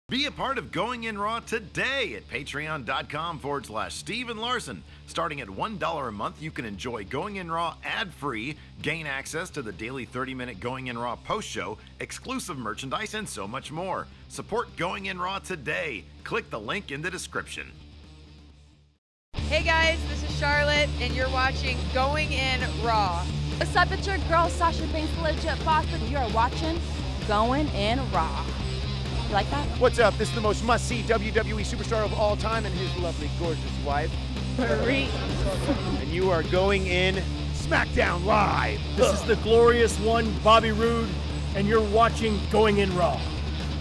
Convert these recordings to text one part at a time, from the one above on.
Be a part of Going In Raw today at patreon.com/Steve and Larson. Starting at $1 a month, you can enjoy Going In Raw ad-free, gain access to the daily 30-minute Going In Raw post-show, exclusive merchandise, and so much more. Support Going In Raw today. Click the link in the description. Hey guys, this is Charlotte, and you're watching Going In Raw. What's up, it's your girl Sasha Banks, legit boss, and you are watching Going In Raw. You like that? What's up? This is the most must-see WWE superstar of all time and his lovely, gorgeous wife. Marie. And you are going in Smackdown Live. This is the glorious one, Bobby Roode, and you're watching Going In Raw.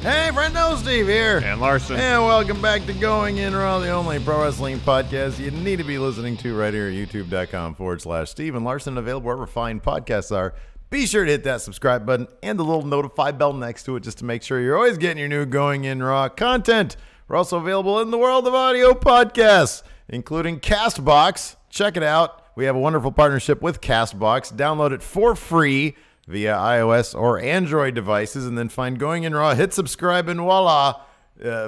Hey, friendo, Steve here. And Larson. And welcome back to Going In Raw, the only pro wrestling podcast you need to be listening to right here at youtube.com/Steve and Larson, available wherever fine podcasts are. Be sure to hit that subscribe button and the little notify bell next to it just to make sure you're always getting your new Going In Raw content. We're also available in the world of audio podcasts, including CastBox. Check it out. We have a wonderful partnership with CastBox. Download it for free via iOS or Android devices, and then find Going In Raw, hit subscribe, and voila,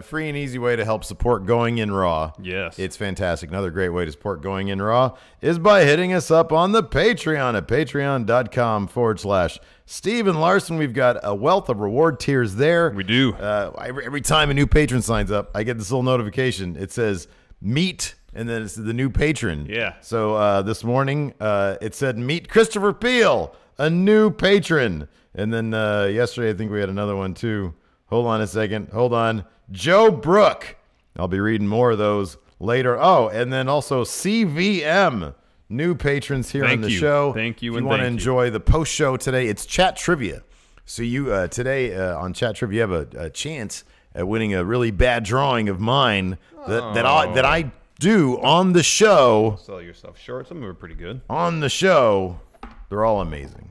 free and easy way to help support Going In Raw. Yes. It's fantastic. Another great way to support Going In Raw is by hitting us up on the Patreon at patreon.com/Steve and Larson. We've got a wealth of reward tiers there. We do. Every time a new patron signs up, I get this little notification. It says, meet, and then it's the new patron. Yeah. So this morning, it said, meet Christopher Peel, a new patron. And then yesterday, I think we had another one too. Hold on a second. Hold on. Joe Brook. I'll be reading more of those later. Oh, and then also CVM, new patrons here on the show. Thank you. If you want to enjoy the post show today, it's chat trivia. So you today on chat trivia, you have a chance at winning a really bad drawing of mine that I do on the show. Sell yourself short. Some of them are pretty good. On the show, they're all amazing.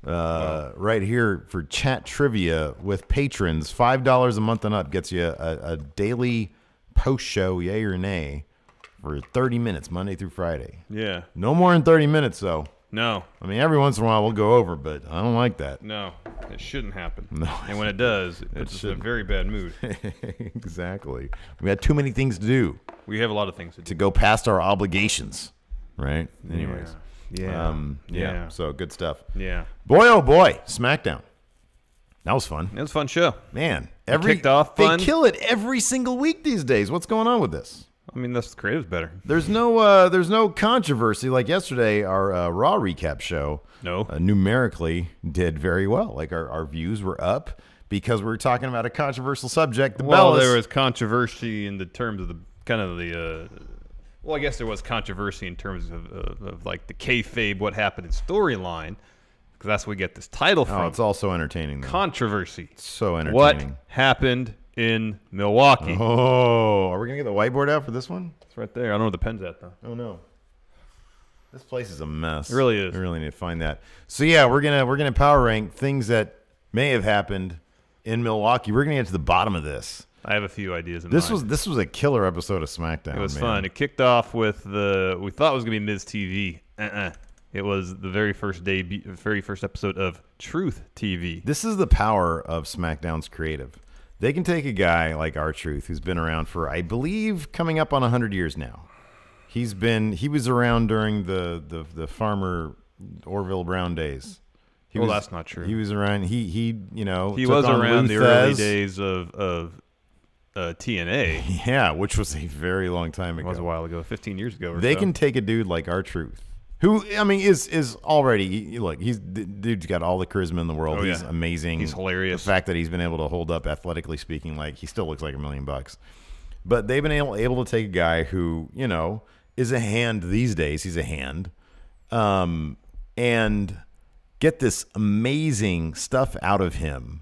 Right here for chat trivia with patrons, $5 a month and up gets you a daily post show, yay or nay, for 30 minutes, Monday through Friday. Yeah. No more than 30 minutes, though. No. I mean, every once in a while we'll go over, but I don't like that. No. It shouldn't happen. No. And when it does, it puts us in a very bad mood. Exactly. We got too many things to do. We have a lot of things to do. To go past our obligations, right? Anyways. Yeah. So good stuff. Yeah. Boy, oh boy, SmackDown. That was fun. It was a fun show. Man, Kicked off fun. They kill it every single week these days. What's going on with this? I mean, the creative's better. There's no controversy. Like yesterday, our Raw recap show numerically did very well. Like our views were up because we were talking about a controversial subject. There was controversy in the terms of the kind of the. Well, I guess there was controversy in terms of like the kayfabe, what happened in storyline, because that's where we get this title from. Oh, it's also entertaining, though. Controversy. It's so entertaining. What happened in Milwaukee? Oh, are we gonna get the whiteboard out for this one? It's right there. I don't know where the pen's at though. Oh no, this place is a mess. It really is. We really need to find that. So yeah, we're gonna power rank things that may have happened in Milwaukee. We're gonna get to the bottom of this. I have a few ideas in mind. This was a killer episode of SmackDown. It was fun. It kicked off with we thought it was gonna be Miz TV. It was the very first episode of Truth TV. This is the power of SmackDown's creative. They can take a guy like R-Truth, who's been around for, I believe, coming up on 100 years now. He was around during the farmer Orville Brown days. That's not true. He was around. He was around the early days of TNA. Yeah, which was a very long time ago. It was a while ago, 15 years ago. They can take a dude like R-Truth, who, I mean, is already, look, dude's got all the charisma in the world. Oh, he's amazing. He's hilarious. The fact that he's been able to hold up athletically speaking, like, he still looks like $1 million. But they've been able to take a guy who, is a hand these days. He's a hand. And get this amazing stuff out of him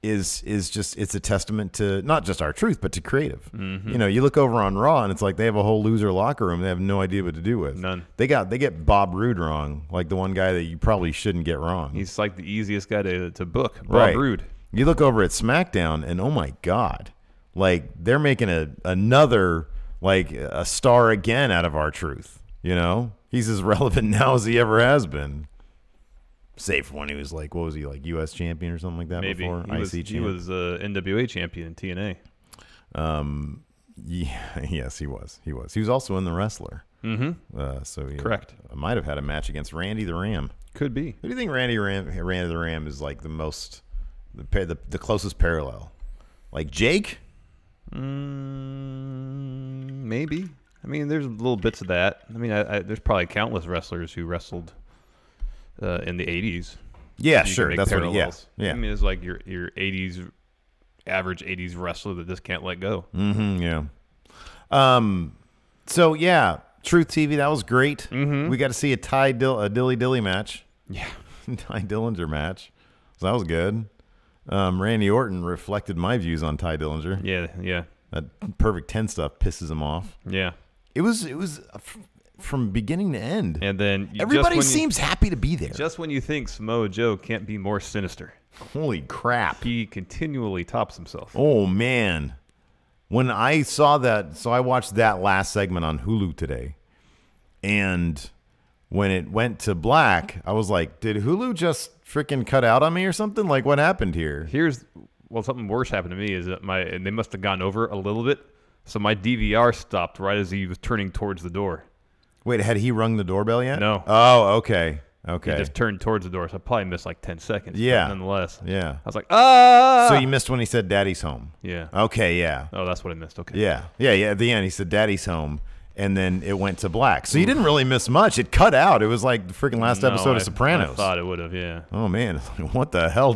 is just, it's a testament to not just R-Truth, but to creative. Mm-hmm. You look over on Raw and it's like they have a whole loser locker room. They have no idea what to do with. None. They get Bob Roode wrong, like the one guy that you probably shouldn't get wrong. He's like the easiest guy to book, Bob right. Roode. You look over at SmackDown and oh my God, like they're making another like a star again out of R-Truth. He's as relevant now as he ever has been. Save for when he was like, what was he, like U.S. champion or something like that Maybe. before? He was NWA champion in TNA. Yeah, yes, he was. He was also in The Wrestler. Mm-hmm. So he Correct. Might have had a match against Randy the Ram. Could be. Who do you think Randy the Ram is like the closest parallel? Like Jake? Maybe. I mean, there's little bits of that. I mean, there's probably countless wrestlers who wrestled in the 80s. Yeah, sure. That's what. Yeah. I mean, it's like your 80s average 80s wrestler that just can't let go. Yeah. So yeah, Truth TV, that was great. We got to see a Dilly Dilly match. Yeah. Ty Dillinger match. So that was good. Randy Orton reflected my views on Ty Dillinger. Yeah. That perfect 10 stuff pisses him off. Yeah. It was from beginning to end. And then everybody seems happy to be there. Just when you think Samoa Joe can't be more sinister. Holy crap. He continually tops himself. Oh, man. When I saw that, so I watched that last segment on Hulu today. And when it went to black, I was like, did Hulu just freaking cut out on me or something? Like, what happened here? Something worse happened to me is that they must have gone over a little bit. So my DVR stopped right as he was turning towards the door. Wait, had he rung the doorbell yet? No. Oh, okay. Okay. He just turned towards the door, so I probably missed like 10 seconds. Yeah. Nonetheless. Yeah. I was like, ah! So you missed when he said Daddy's home. Yeah. Okay, yeah. Oh, that's what I missed. Okay. Yeah. At the end, he said Daddy's home, and then it went to black. So you didn't really miss much. It cut out. It was like the freaking last episode of Sopranos. I thought it would have, yeah. Oh, man. What the hell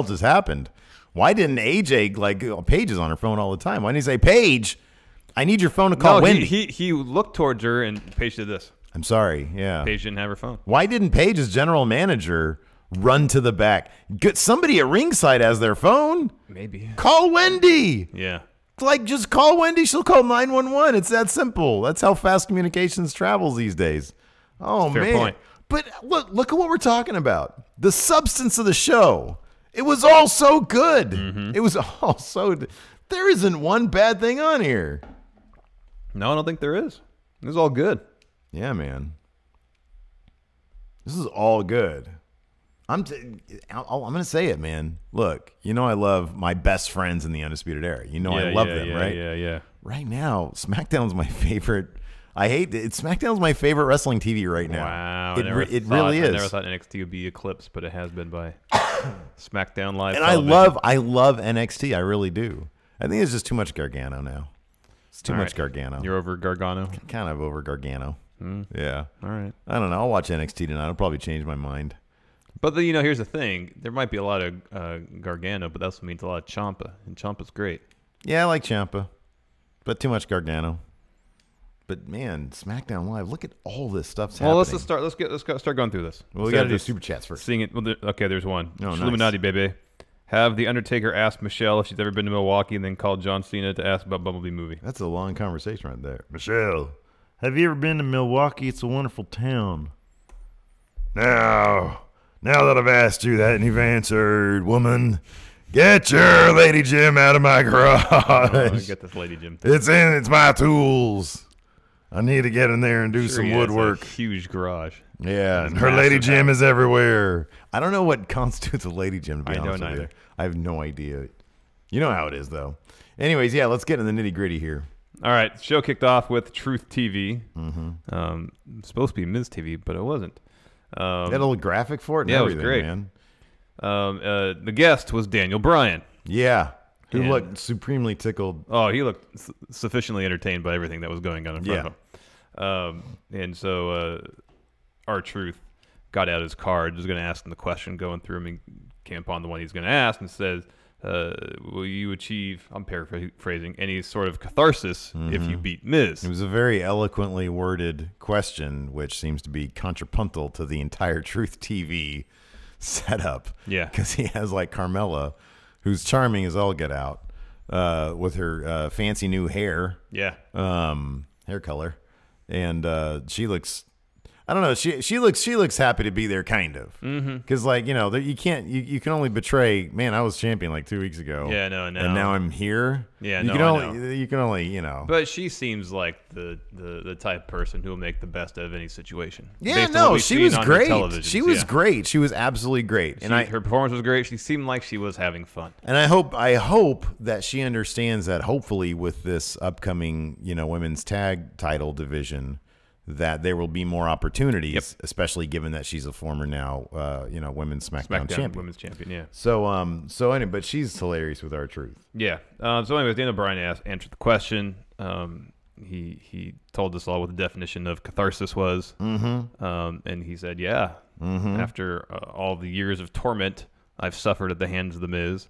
just happened? Why didn't AJ, Paige is on her phone all the time. Why didn't he say, Paige, I need your phone to call Wendy? He looked towards her, and Paige did this. I'm sorry, yeah. Paige didn't have her phone. Why didn't Paige's general manager run to the back? Get somebody at ringside has their phone. Maybe. Call Wendy. Yeah. Just call Wendy. She'll call 911. It's that simple. That's how fast communications travels these days. Oh, Fair man. point. But look at what we're talking about. The substance of the show. It was all so good. It was all so... There isn't one bad thing on here. No, I don't think there is. It was all good. Yeah, man. This is all good. I'm going to say it, man. Look, I love my best friends in the Undisputed Era. I love them, right? Yeah. Right now, SmackDown's my favorite. I hate it. SmackDown's my favorite wrestling TV right now. Wow. It really is. I never thought NXT would be eclipsed, but it has been by SmackDown Live. And television. I love NXT. I really do. I think it's just too much Gargano now. It's too much Gargano. You're over Gargano? Kind of over Gargano. Yeah. All right. I don't know. I'll watch NXT tonight. I'll probably change my mind. But here's the thing. There might be a lot of Gargano, but that also means a lot of Ciampa, and Ciampa's great. Yeah, I like Ciampa, but too much Gargano. But man, SmackDown Live, look at all this stuff's happening. Well, let's start going through this. Well, we got to do super chats first. Seeing it. Well, okay, there's one. Oh, nice. Illuminati, baby. Have the Undertaker ask Michelle if she's ever been to Milwaukee, and then call John Cena to ask about Bumblebee movie. That's a long conversation right there. Michelle, have you ever been to Milwaukee? It's a wonderful town. Now that I've asked you that and you've answered, woman, get your Lady Jim out of my garage. Oh, get this Lady Jim thing. It's my tools. I need to get in there and do some woodwork. A huge garage. Yeah, and her Lady Jim is everywhere. I don't know what constitutes a Lady Jim, to be honest with you. I have no idea. You know how it is, though. Anyways, yeah, let's get in the nitty-gritty here. All right, the show kicked off with Truth TV. Supposed to be Miz TV, but it wasn't. They had a little graphic for it and everything, it was great. Man. The guest was Daniel Bryan. Yeah, who looked supremely tickled. Oh, he looked sufficiently entertained by everything that was going on in front of him. And so R-Truth got out his card, was going to ask him the question, going through him, and came upon the one he's going to ask, and says, will you achieve, I'm paraphrasing, any sort of catharsis if you beat Miz? It was a very eloquently worded question, which seems to be contrapuntal to the entire Truth TV setup. Yeah. Because he has like Carmella, who's charming as all get out, with her fancy new hair. Yeah. Hair color. And she looks... I don't know. She looks happy to be there, kind of. Because like you can't you can only betray. Man, I was champion like 2 weeks ago. Yeah, no, and now I'm here. Yeah, you can only But she seems like the type of person who will make the best out of any situation. Yeah, no, she was great. She was great. She was absolutely great, her performance was great. She seemed like she was having fun. And I hope that she understands that. Hopefully, with this upcoming women's tag title division, that there will be more opportunities, especially given that she's a former now, women's SmackDown champion. Women's champion, yeah. So anyway, but she's hilarious with R-Truth. Yeah. So anyways, Daniel Bryan answered the question. He told us all what the definition of catharsis was. And he said, after all the years of torment I've suffered at the hands of the Miz,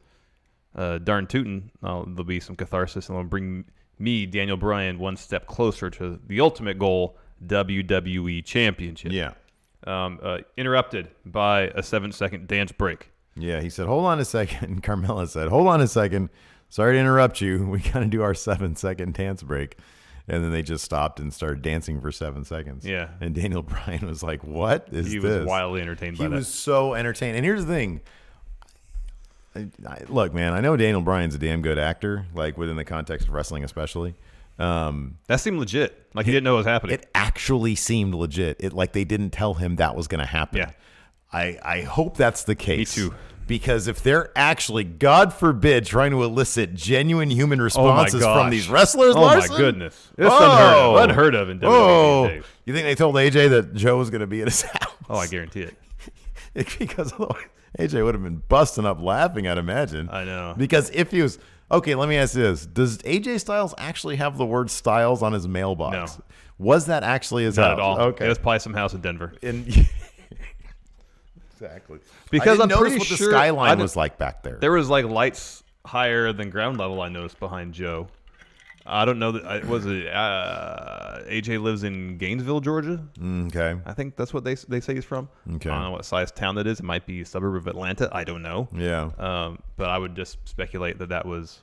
darn tootin', there'll be some catharsis, and it'll bring me, Daniel Bryan, one step closer to the ultimate goal, WWE Championship. Yeah. Interrupted by a 7-second dance break. Yeah, he said, hold on a second. Carmella said, hold on a second. Sorry to interrupt you. We got to do our 7-second dance break. And then they just stopped and started dancing for 7 seconds. Yeah. And Daniel Bryan was like, what is this? He was wildly entertained by that. He was so entertained. And here's the thing. Look, man, I know Daniel Bryan's a damn good actor, like within the context of wrestling especially. That seemed legit. Like he didn't know what was happening. It actually seemed legit. Like they didn't tell him that was going to happen. Yeah. I hope that's the case. Me too. Because if they're actually, God forbid, trying to elicit genuine human responses from these wrestlers, Larson, my goodness. It's unheard of in WWE days. You think they told AJ that Joe was going to be at his house? Oh, I guarantee it. Because otherwise AJ would have been busting up laughing, I'd imagine. I know. Because if he was... Okay, let me ask you this. Does AJ Styles actually have the word Styles on his mailbox? No. Was that actually his house? Not at all. Okay. It was probably some house in Denver. Exactly. Because I I'm didn't pretty notice what sure the skyline was like back there. There was like lights higher than ground level, I noticed, behind Joe. I don't know. AJ lives in Gainesville, Georgia. Okay. I think that's what they say he's from. Okay. I don't know what size town that is. It might be a suburb of Atlanta. I don't know. Yeah. But I would just speculate that was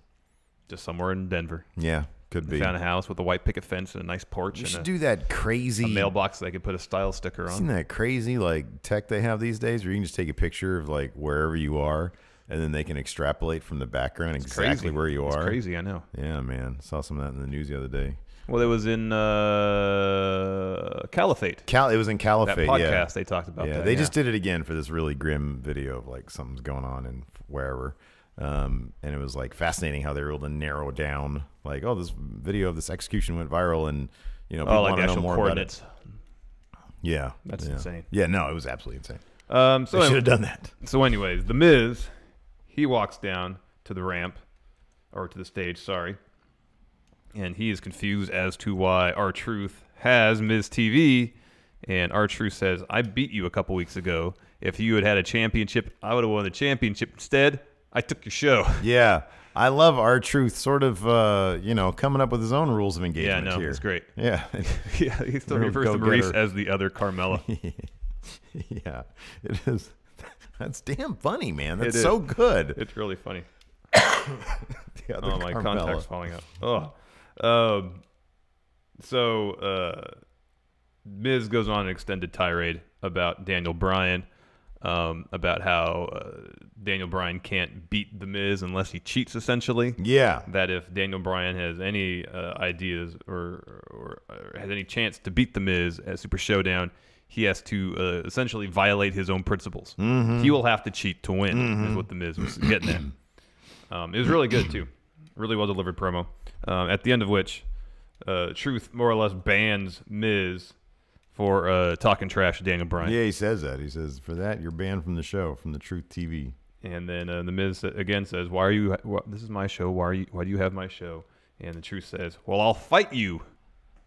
just somewhere in Denver. Yeah, could be. They found a house with a white picket fence and a nice porch. You should do that crazy a mailbox they could put a style sticker on. Isn't that crazy like tech they have these days where you can just take a picture of like wherever you are and then they can extrapolate from the background exactly where you are. It's crazy, I know. Yeah, man. Saw some of that in the news the other day. Well, it was in Caliphate. It was in Caliphate, that podcast they talked about. Yeah, they just did it again for this really grim video of like something's going on in wherever. And it was like fascinating how they were able to narrow down like, oh, this video of this execution went viral and people like want to know more coordinates. about it. Yeah. That's insane. Yeah, no, it was absolutely insane. So they should have done that. So anyways, The Miz, he walks down to the ramp, or to the stage, sorry, and he is confused as to why R-Truth has Miz TV, and R-Truth says, I beat you a couple weeks ago. If you had a championship, I would have won the championship. Instead, I took your show. Yeah. I love R-Truth sort of, coming up with his own rules of engagement here. Yeah, no, here. it's great. Yeah. Yeah, he still refers to Maurice as the other Carmella. Yeah, it is. That's damn funny, man. That's so good. It's really funny. The other my Carmella. contact's falling out. Oh. Miz goes on an extended tirade about Daniel Bryan, about how Daniel Bryan can't beat The Miz unless he cheats, essentially. Yeah. That if Daniel Bryan has any ideas or has any chance to beat The Miz at Super Showdown, he has to essentially violate his own principles. Mm-hmm. He will have to cheat to win, is what The Miz was getting at. It was really good, too. Really well-delivered promo. At the end of which, Truth more or less bans Miz for talking trash to Daniel Bryan. Yeah, he says that. He says, for that, you're banned from the show, from the Truth TV. And then The Miz again says, this is my show. Why do you have my show? And the Truth says, well, I'll fight you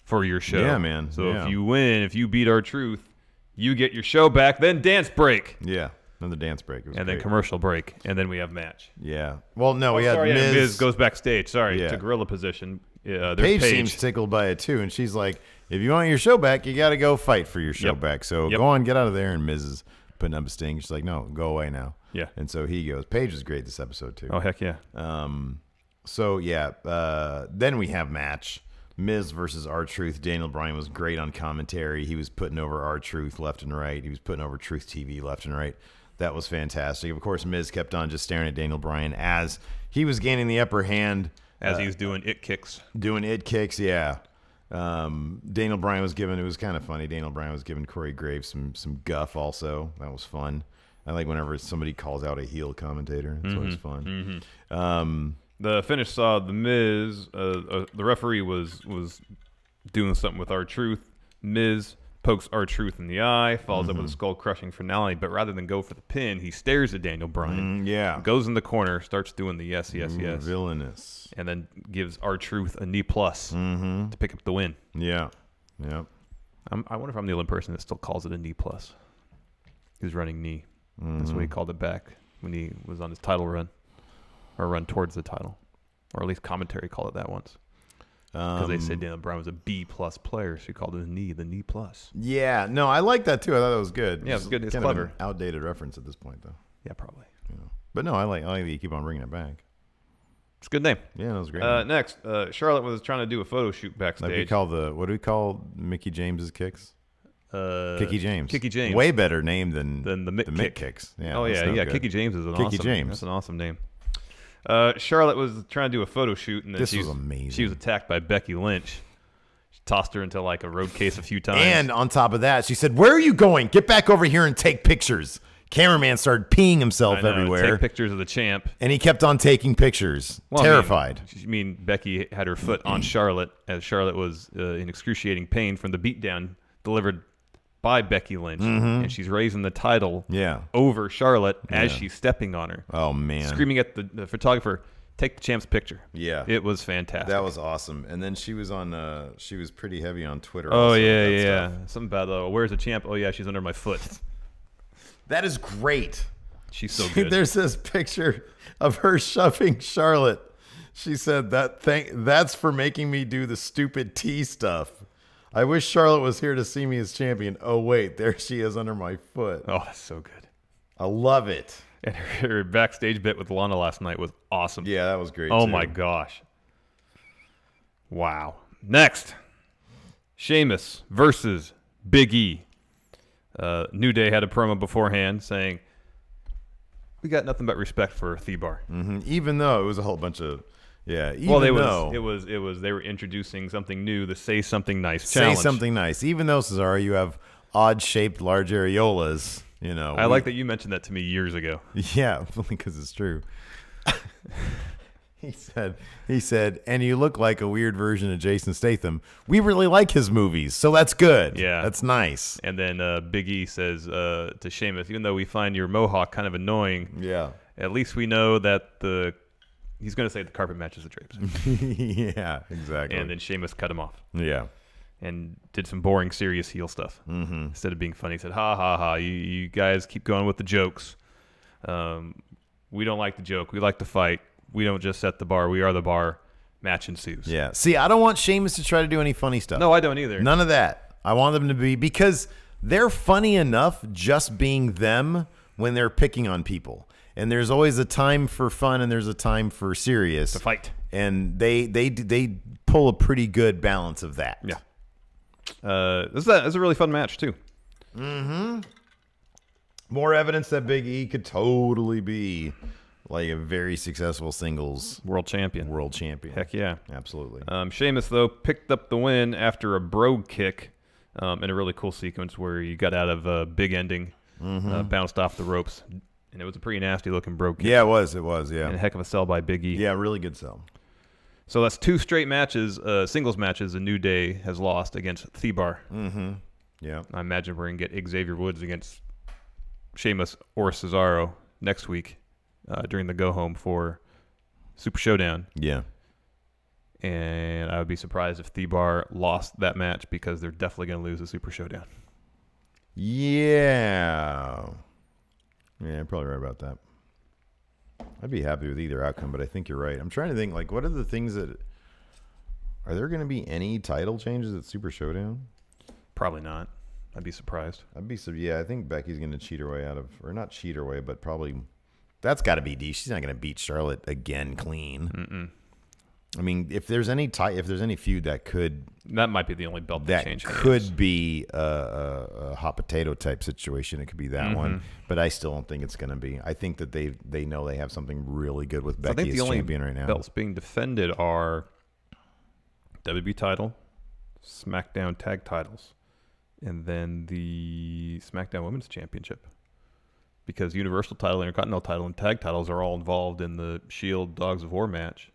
for your show. Yeah, man. So if you win, if you beat R-Truth, you get your show back, then dance break. Yeah, then the dance break. And then commercial break, and then we have match. Yeah. Well, no, we had Miz. Miz goes backstage, to gorilla position. Paige seems tickled by it, too, and she's like, if you want your show back, you got to go fight for your show back. So go on, get out of there. And Miz is putting up a sting. She's like, no, go away now. Yeah. And so he goes. Paige was great this episode, too. Oh, heck yeah. Then we have match. Miz versus R-Truth. Daniel Bryan was great on commentary. He was putting over R-Truth left and right. He was putting over Truth TV left and right. That was fantastic. Of course, Miz kept on just staring at Daniel Bryan as he was gaining the upper hand. As he was doing it kicks. Doing it kicks, yeah. Daniel Bryan was giving, it was kind of funny, Daniel Bryan was giving Corey Graves some guff also. That was fun. I like whenever somebody calls out a heel commentator. It's always fun. The finish saw The Miz, the referee was doing something with R-Truth. Miz pokes R-Truth in the eye, follows up with a skull-crushing finale, but rather than go for the pin, he stares at Daniel Bryan. Goes in the corner, starts doing the yes. Villainous. And then gives R-Truth a knee plus to pick up the win. Yeah. I wonder if I'm the only person that still calls it a knee plus. He's running knee. That's what he called it back when he was on his title run. Or run towards the title. Or at least commentary called it that once. Because they said Daniel Bryan was a B-plus player, so he called it the knee plus. Yeah, no, I like that too. I thought that was good. Yeah, it was good. It's kind clever. Of an outdated reference at this point, though. Yeah, probably. But no, I like that you keep on bringing it back. It's a good name. Yeah, that was great. Next, Charlotte was trying to do a photo shoot backstage. Like what do we call Mickey James's kicks? Kicky James. Kicky James. Way better name than the Mick kicks. Yeah, oh yeah. Kicky James is That's an awesome name. Charlotte was trying to do a photo shoot, and then this was amazing. She was attacked by Becky Lynch. She tossed her into like a road case a few times. And on top of that, she said, "Where are you going? Get back over here and take pictures." Cameraman started peeing himself everywhere. Take pictures of the champ. And he kept on taking pictures. Well, terrified. I mean, Becky had her foot on Charlotte as Charlotte was in excruciating pain from the beatdown delivered by Becky Lynch. And she's raising the title over Charlotte as she's stepping on her. Oh, man. Screaming at the photographer, take the champ's picture. Yeah. It was fantastic. That was awesome. And then she was on, she was pretty heavy on Twitter. Oh, yeah. Something about, where's the champ? Oh, yeah, she's under my foot. That is great. She's so good. There's this picture of her shoving Charlotte. She said, that's for making me do the stupid tea stuff. I wish Charlotte was here to see me as champion. Oh, wait, there she is under my foot. Oh, that's so good. I love it. And her backstage bit with Lana last night was awesome. Yeah, that was great, Oh, too. my gosh. Wow. Next, Sheamus versus Big E. New Day had a promo beforehand saying, we got nothing but respect for Thebar. Even though it was a whole bunch of... Yeah, it was they were introducing something new, the Say Something Nice challenge. Say something nice. Even though, Cesaro, you have odd-shaped large areolas, I like that you mentioned that to me years ago. Yeah, because it's true. He said, and you look like a weird version of Jason Statham. We really like his movies, so that's good. Yeah. That's nice. And then Big E says to Sheamus, even though we find your mohawk kind of annoying, at least we know that he's going to say the carpet matches the drapes. Yeah, exactly. And then Sheamus cut him off. Yeah. And did some boring, serious heel stuff. Instead of being funny, he said, ha, ha, ha, you guys keep going with the jokes. We don't like the joke. We like to fight. We don't just set the bar. We are the bar. Match ensues. Yeah. See, I don't want Sheamus to try to do any funny stuff. No, I don't either. None of that. I want them to be, because they're funny enough just being them when they're picking on people. And there's always a time for fun and there's a time for serious. To fight. And they pull a pretty good balance of that. Yeah. This is a really fun match, too. More evidence that Big E could totally be like a very successful singles world champion. Heck yeah. Absolutely. Sheamus, though, picked up the win after a brogue kick in a really cool sequence where he got out of a big ending, bounced off the ropes. And it was a pretty nasty-looking brogue kick. Yeah, it was, yeah. And a heck of a sell by Big E. Yeah, really good sell. So that's 2 straight matches, singles matches, the New Day has lost against Thebar. Yeah. I imagine we're going to get Xavier Woods against Sheamus or Cesaro next week during the go-home for Super Showdown. Yeah. And I would be surprised if Thebar lost that match because they're definitely going to lose the Super Showdown. Yeah. Yeah, you're probably right about that. I'd be happy with either outcome, but I think you're right. I'm trying to think, like, what are the things that... Are there going to be any title changes at Super Showdown? Probably not. I'd be surprised. Yeah, I think Becky's going to cheat her way out of... Or not cheat her way, but probably... That's got to be D. She's not going to beat Charlotte again clean. I mean, if there's any feud that might be the only belt that change could be a hot potato type situation. It could be that one, but I still don't think it's going to be. I think that they know they have something really good with Becky as champion right now. Belts being defended are WWE title, SmackDown tag titles, and then the SmackDown Women's Championship. Because Universal title, Intercontinental title, and tag titles are all involved in the Shield Dogs of War match.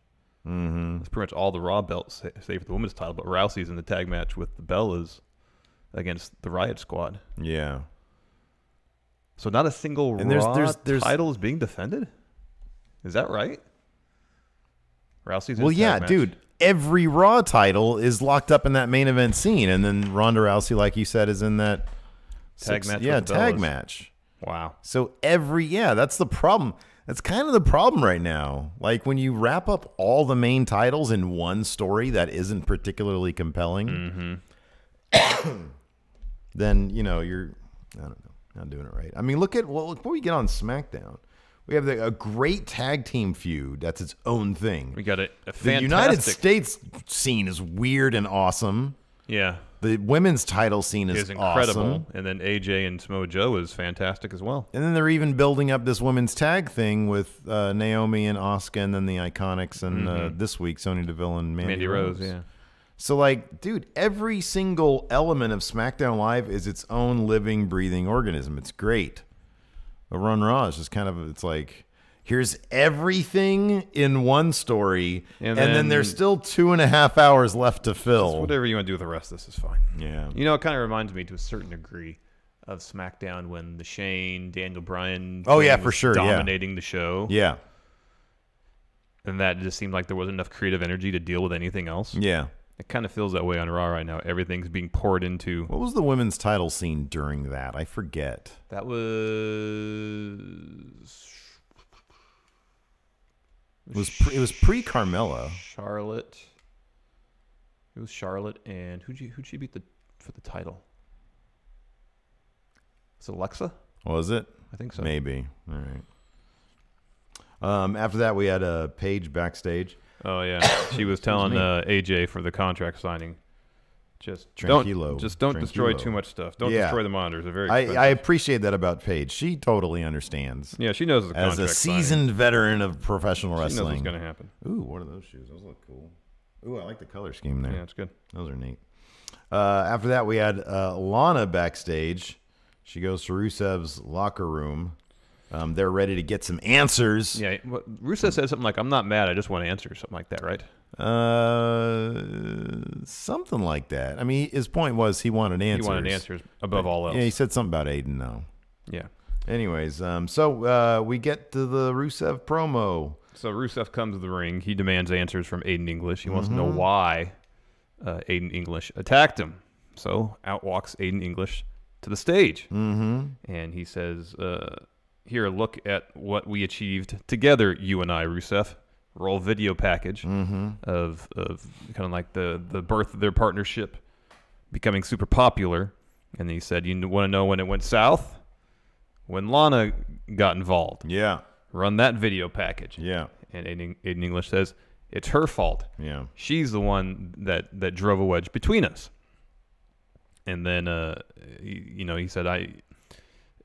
It's pretty much all the Raw belts, save for the women's title. But Rousey's in the tag match with the Bellas against the Riot Squad. Yeah. So not a single Raw title is being defended? Is that right? Rousey's in the tag match. Dude. Every Raw title is locked up in that main event scene. And then Ronda Rousey, like you said, is in that tag match. Yeah, tag match. Wow. So that's the problem. That's kind of the problem right now. Like when you wrap up all the main titles in one story that isn't particularly compelling, then, you're, I don't know, not doing it right. I mean, look what we get on SmackDown. We have a great tag team feud. That's its own thing. We got a fantastic... The United States scene is weird and awesome. Yeah. The women's title scene is incredible. Awesome. And then AJ and Samoa Joe is fantastic as well. And then they're even building up this women's tag thing with Naomi and Osku, and then the Iconics, and this week Sonya Deville and Mandy Rose. Yeah. So, like, dude, every single element of SmackDown Live is its own living, breathing organism. It's great. But Run Raw is just kind of, it's like, here's everything in one story, and then there's still 2.5 hours left to fill. Whatever you want to do with the rest of this is fine. Yeah. It kind of reminds me to a certain degree of SmackDown when the Shane, Daniel Bryan for sure, dominating the show. Yeah. And that just seemed like there wasn't enough creative energy to deal with anything else. Yeah. It kind of feels that way on Raw right now. Everything's being poured into. What was the women's title scene during that? I forget. That was... It was pre-Carmella. Charlotte. It was Charlotte, and who'd she beat for the title? Was it Alexa? Was it? I think so. Maybe. All right. After that, we had Paige backstage. Oh yeah, she was telling AJ for the contract signing. Just Tranquilo. Don't destroy too much stuff. Don't destroy the monitors. They're very expensive. I appreciate that about Paige. She totally understands. Yeah, she knows the contract. As a seasoned veteran of professional wrestling, she knows what's going to happen. Ooh, what are those shoes? Those look cool. Ooh, I like the color scheme there. Yeah, it's good. Those are neat. After that, we had Lana backstage. She goes to Rusev's locker room. They're ready to get some answers. Yeah, Rusev said something like, "I'm not mad. I just want answers," something like that, right? Something like that. I mean, his point was he wanted answers. He wanted answers above all else. Yeah, he said something about Aiden, though. Yeah. Anyways, so we get to the Rousseff promo. So Rousseff comes to the ring. He demands answers from Aiden English. He wants to know why Aiden English attacked him. So out walks Aiden English to the stage. And he says, here, look at what we achieved together, you and I, Rousseff. Roll video package of kind of like the birth of their partnership becoming super popular. And he said, you want to know when it went south? When Lana got involved. Yeah. Run that video package. Yeah. And Aiden English says, it's her fault. Yeah. She's the one that drove a wedge between us. And then, he said, I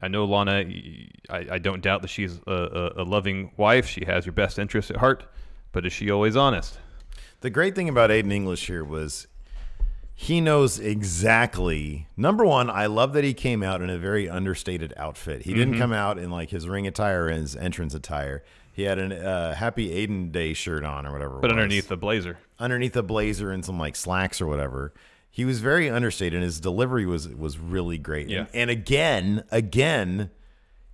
know Lana, I don't doubt that she's a loving wife. She has your best interests at heart. But is she always honest? The great thing about Aiden English here was he knows exactly. Number one, I love that he came out in a very understated outfit. He didn't come out in like his ring attire and his entrance attire. He had a Happy Aiden Day shirt on or whatever. But underneath the blazer. Underneath the blazer and some like slacks or whatever. He was very understated, and his delivery was really great. Yeah. And again,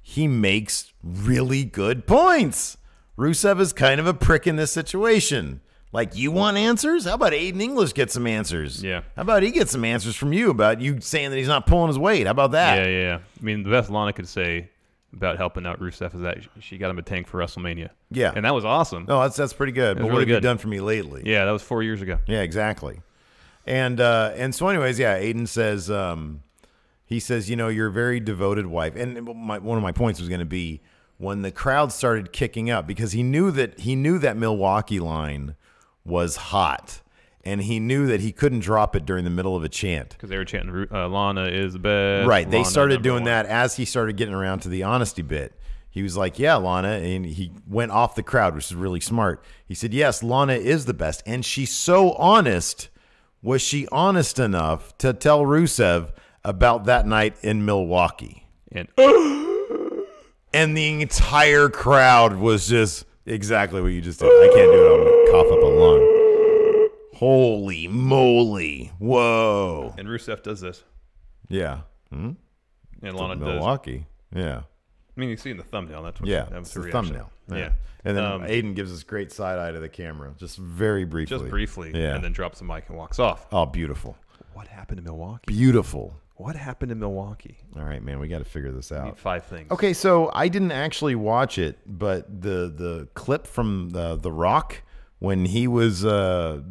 he makes really good points. Rusev is kind of a prick in this situation. Like, you want answers? How about Aiden English get some answers? Yeah. How about he get some answers from you about you saying that he's not pulling his weight? How about that? Yeah. I mean, the best Lana could say about helping out Rusev is that she got him a tank for WrestleMania. Yeah. And that was awesome. No, that's pretty good. But what have you done for me lately? Yeah, that was 4 years ago. Yeah, exactly. And so anyways, yeah, Aiden says, he says, you're a very devoted wife. And one of my points was going to be when the crowd started kicking up, because he knew that Milwaukee line was hot. And he knew that he couldn't drop it during the middle of a chant. Because they were chanting, Lana is the best. Right. They Lana started doing #1. that as he started getting around to the honesty bit. He was like, yeah, Lana. And he went off the crowd, which is really smart. He said, yes, Lana is the best. And she's so honest. Was she honest enough to tell Rusev about that night in Milwaukee? And the entire crowd was just exactly what you just did. I can't do it. I'm going to cough up a lung. Holy moly. Whoa. And Rusev does this. Yeah. And Lana does. Milwaukee. Yeah. I mean, you see in the thumbnail. That's what. Yeah. That's the reaction. thumbnail. Yeah. And then Aiden gives this great side eye to the camera, just very briefly. Just briefly. Yeah. And then drops the mic and walks off. Oh, beautiful. What happened to Milwaukee? Beautiful. What happened in Milwaukee? All right, man. We got to figure this We need out. 5 things. Okay, so I didn't actually watch it, but the clip from the Rock when he was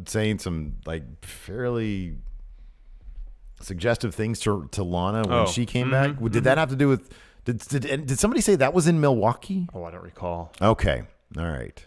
saying some like fairly suggestive things to Lana when she came back. Did that have to do with? Did somebody say that was in Milwaukee? Oh, I don't recall. Okay, all right,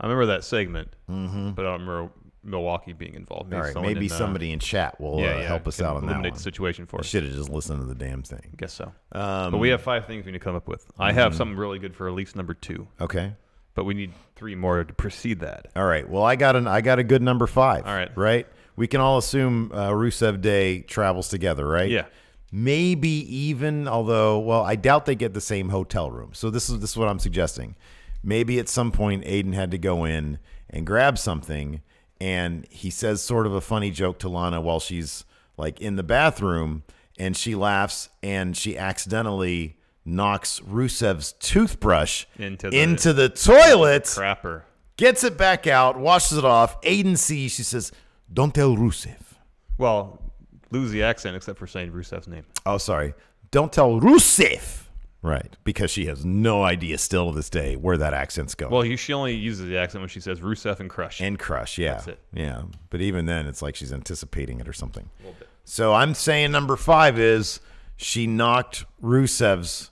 I remember that segment, but I don't remember Milwaukee being involved. all right. Maybe somebody in chat will help us out on that eliminate one. the situation for I us. should have just listened to the damn thing. I guess so. But we have 5 things we need to come up with. I have something really good for release number 2. Okay. But we need 3 more to precede that. All right. Well, I got a good number 5. All right. Right. We can all assume Rusev Day travels together, right? Yeah. Maybe even, although, well, I doubt they get the same hotel room. So this is what I'm suggesting. Maybe at some point Aiden had to go in and grab something, and he says sort of a funny joke to Lana while she's like in the bathroom, and she laughs, and she accidentally knocks Rusev's toothbrush into the toilet, Crapper. gets it back out, washes it off. Aiden sees, she says, "Don't tell Rusev." Well, lose the accent except for saying Rusev's name. Oh, sorry. Don't tell Rusev. Right. Because she has no idea still to this day where that accent's going. Well, she only uses the accent when she says Rusev and Crush. And Crush, yeah. That's it. Yeah. But even then, it's like she's anticipating it or something. A little bit. So I'm saying number 5 is she knocked Rusev's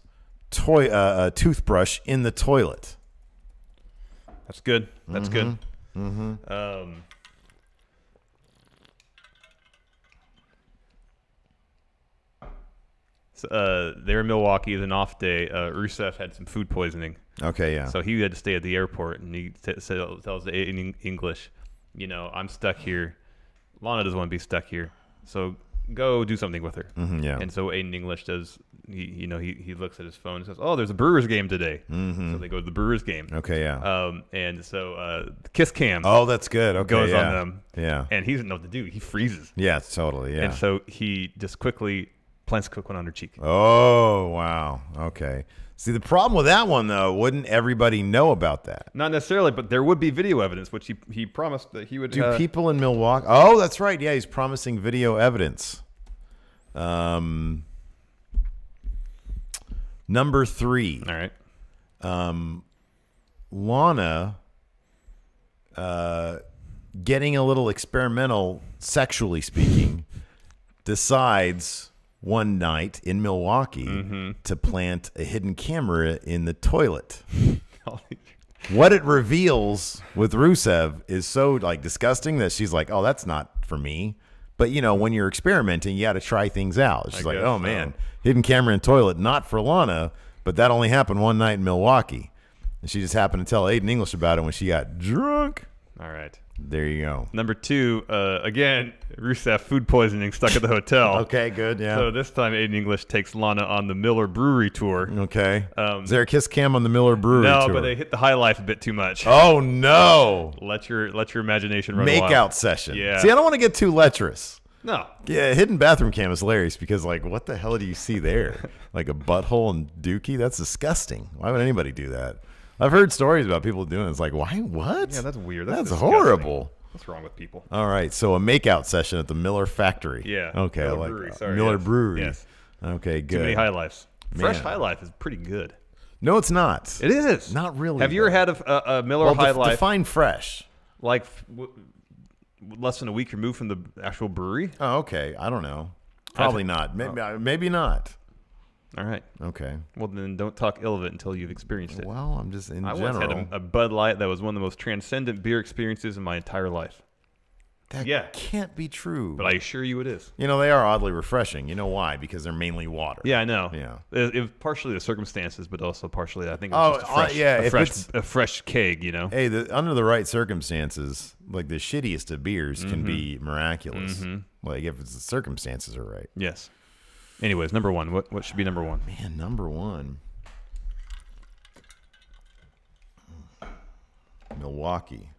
toothbrush in the toilet. That's good. That's good. They're in Milwaukee. It's an off day. Rusev had some food poisoning. Okay, yeah. So he had to stay at the airport, and he tells the in English, I'm stuck here. Lana doesn't want to be stuck here. So go do something with her. Yeah. And so Aiden English does, he looks at his phone and says, oh, there's a Brewers game today. So they go to the Brewers game. Okay, yeah. And so the kiss cam Oh, that's good. Okay, goes yeah. on them. Yeah. And he doesn't know what to do. He freezes. Yeah, totally, yeah. And so he just quickly plants a quick one on her cheek. Oh, wow. Okay. See, the problem with that one, though, wouldn't everybody know about that? Not necessarily, but there would be video evidence, which he promised that he would. Do people in Milwaukee? Oh, that's right. Yeah, he's promising video evidence. Number 3. All right. Lana getting a little experimental, sexually speaking, decides one night in Milwaukee to plant a hidden camera in the toilet. What it reveals with Rusev is so like disgusting that she's like, oh, that's not for me. But, when you're experimenting, you got to try things out. She's like, oh, man, hidden camera in toilet, not for Lana, but that only happened one night in Milwaukee. And she just happened to tell Aiden English about it when she got drunk. All right. There you go. Number 2, again, Rusev food poisoning stuck at the hotel. Okay, good, yeah. So this time Aiden English takes Lana on the Miller Brewery tour. Okay. Is there a kiss cam on the Miller Brewery No, tour? but they hit the high life a bit too much. Oh, no. Let your imagination run Make wild. out session. Yeah. See, I don't want to get too lecherous. No. Yeah, hidden bathroom cam is hilarious because, like, what the hell do you see there? Like a butthole and dookie? That's disgusting. Why would anybody do that? I've heard stories about people doing it. It's like, why? What? Yeah, that's weird. That's disgusting. horrible. What's wrong with people? All right, so a makeout session at the Miller factory. Yeah. Okay, Miller I like Brewery, that. sorry, Miller yes. Brewery. Yes. Okay, good. Too many high lifes. Fresh Man. High Life is pretty good. No, it's not. It is. Not really. Have you ever though. had a Miller High Life Define fresh. like less than a week removed from the actual brewery? Oh, okay. I don't know. Probably not. Maybe not. All right. Okay. Well, then don't talk ill of it until you've experienced it. Well, I'm just in I general. once had a Bud Light that was one of the most transcendent beer experiences in my entire life. That can't be true. But I assure you it is. You know, they are oddly refreshing. You know why? Because they're mainly water. Yeah, I know. Yeah. It was partially the circumstances, but also partially, I think it was a fresh keg, you know? Hey, under the right circumstances, like the shittiest of beers can be miraculous. Like if the circumstances are right. Yes. Anyways, number one. What should be number one? Man, number one. Milwaukee.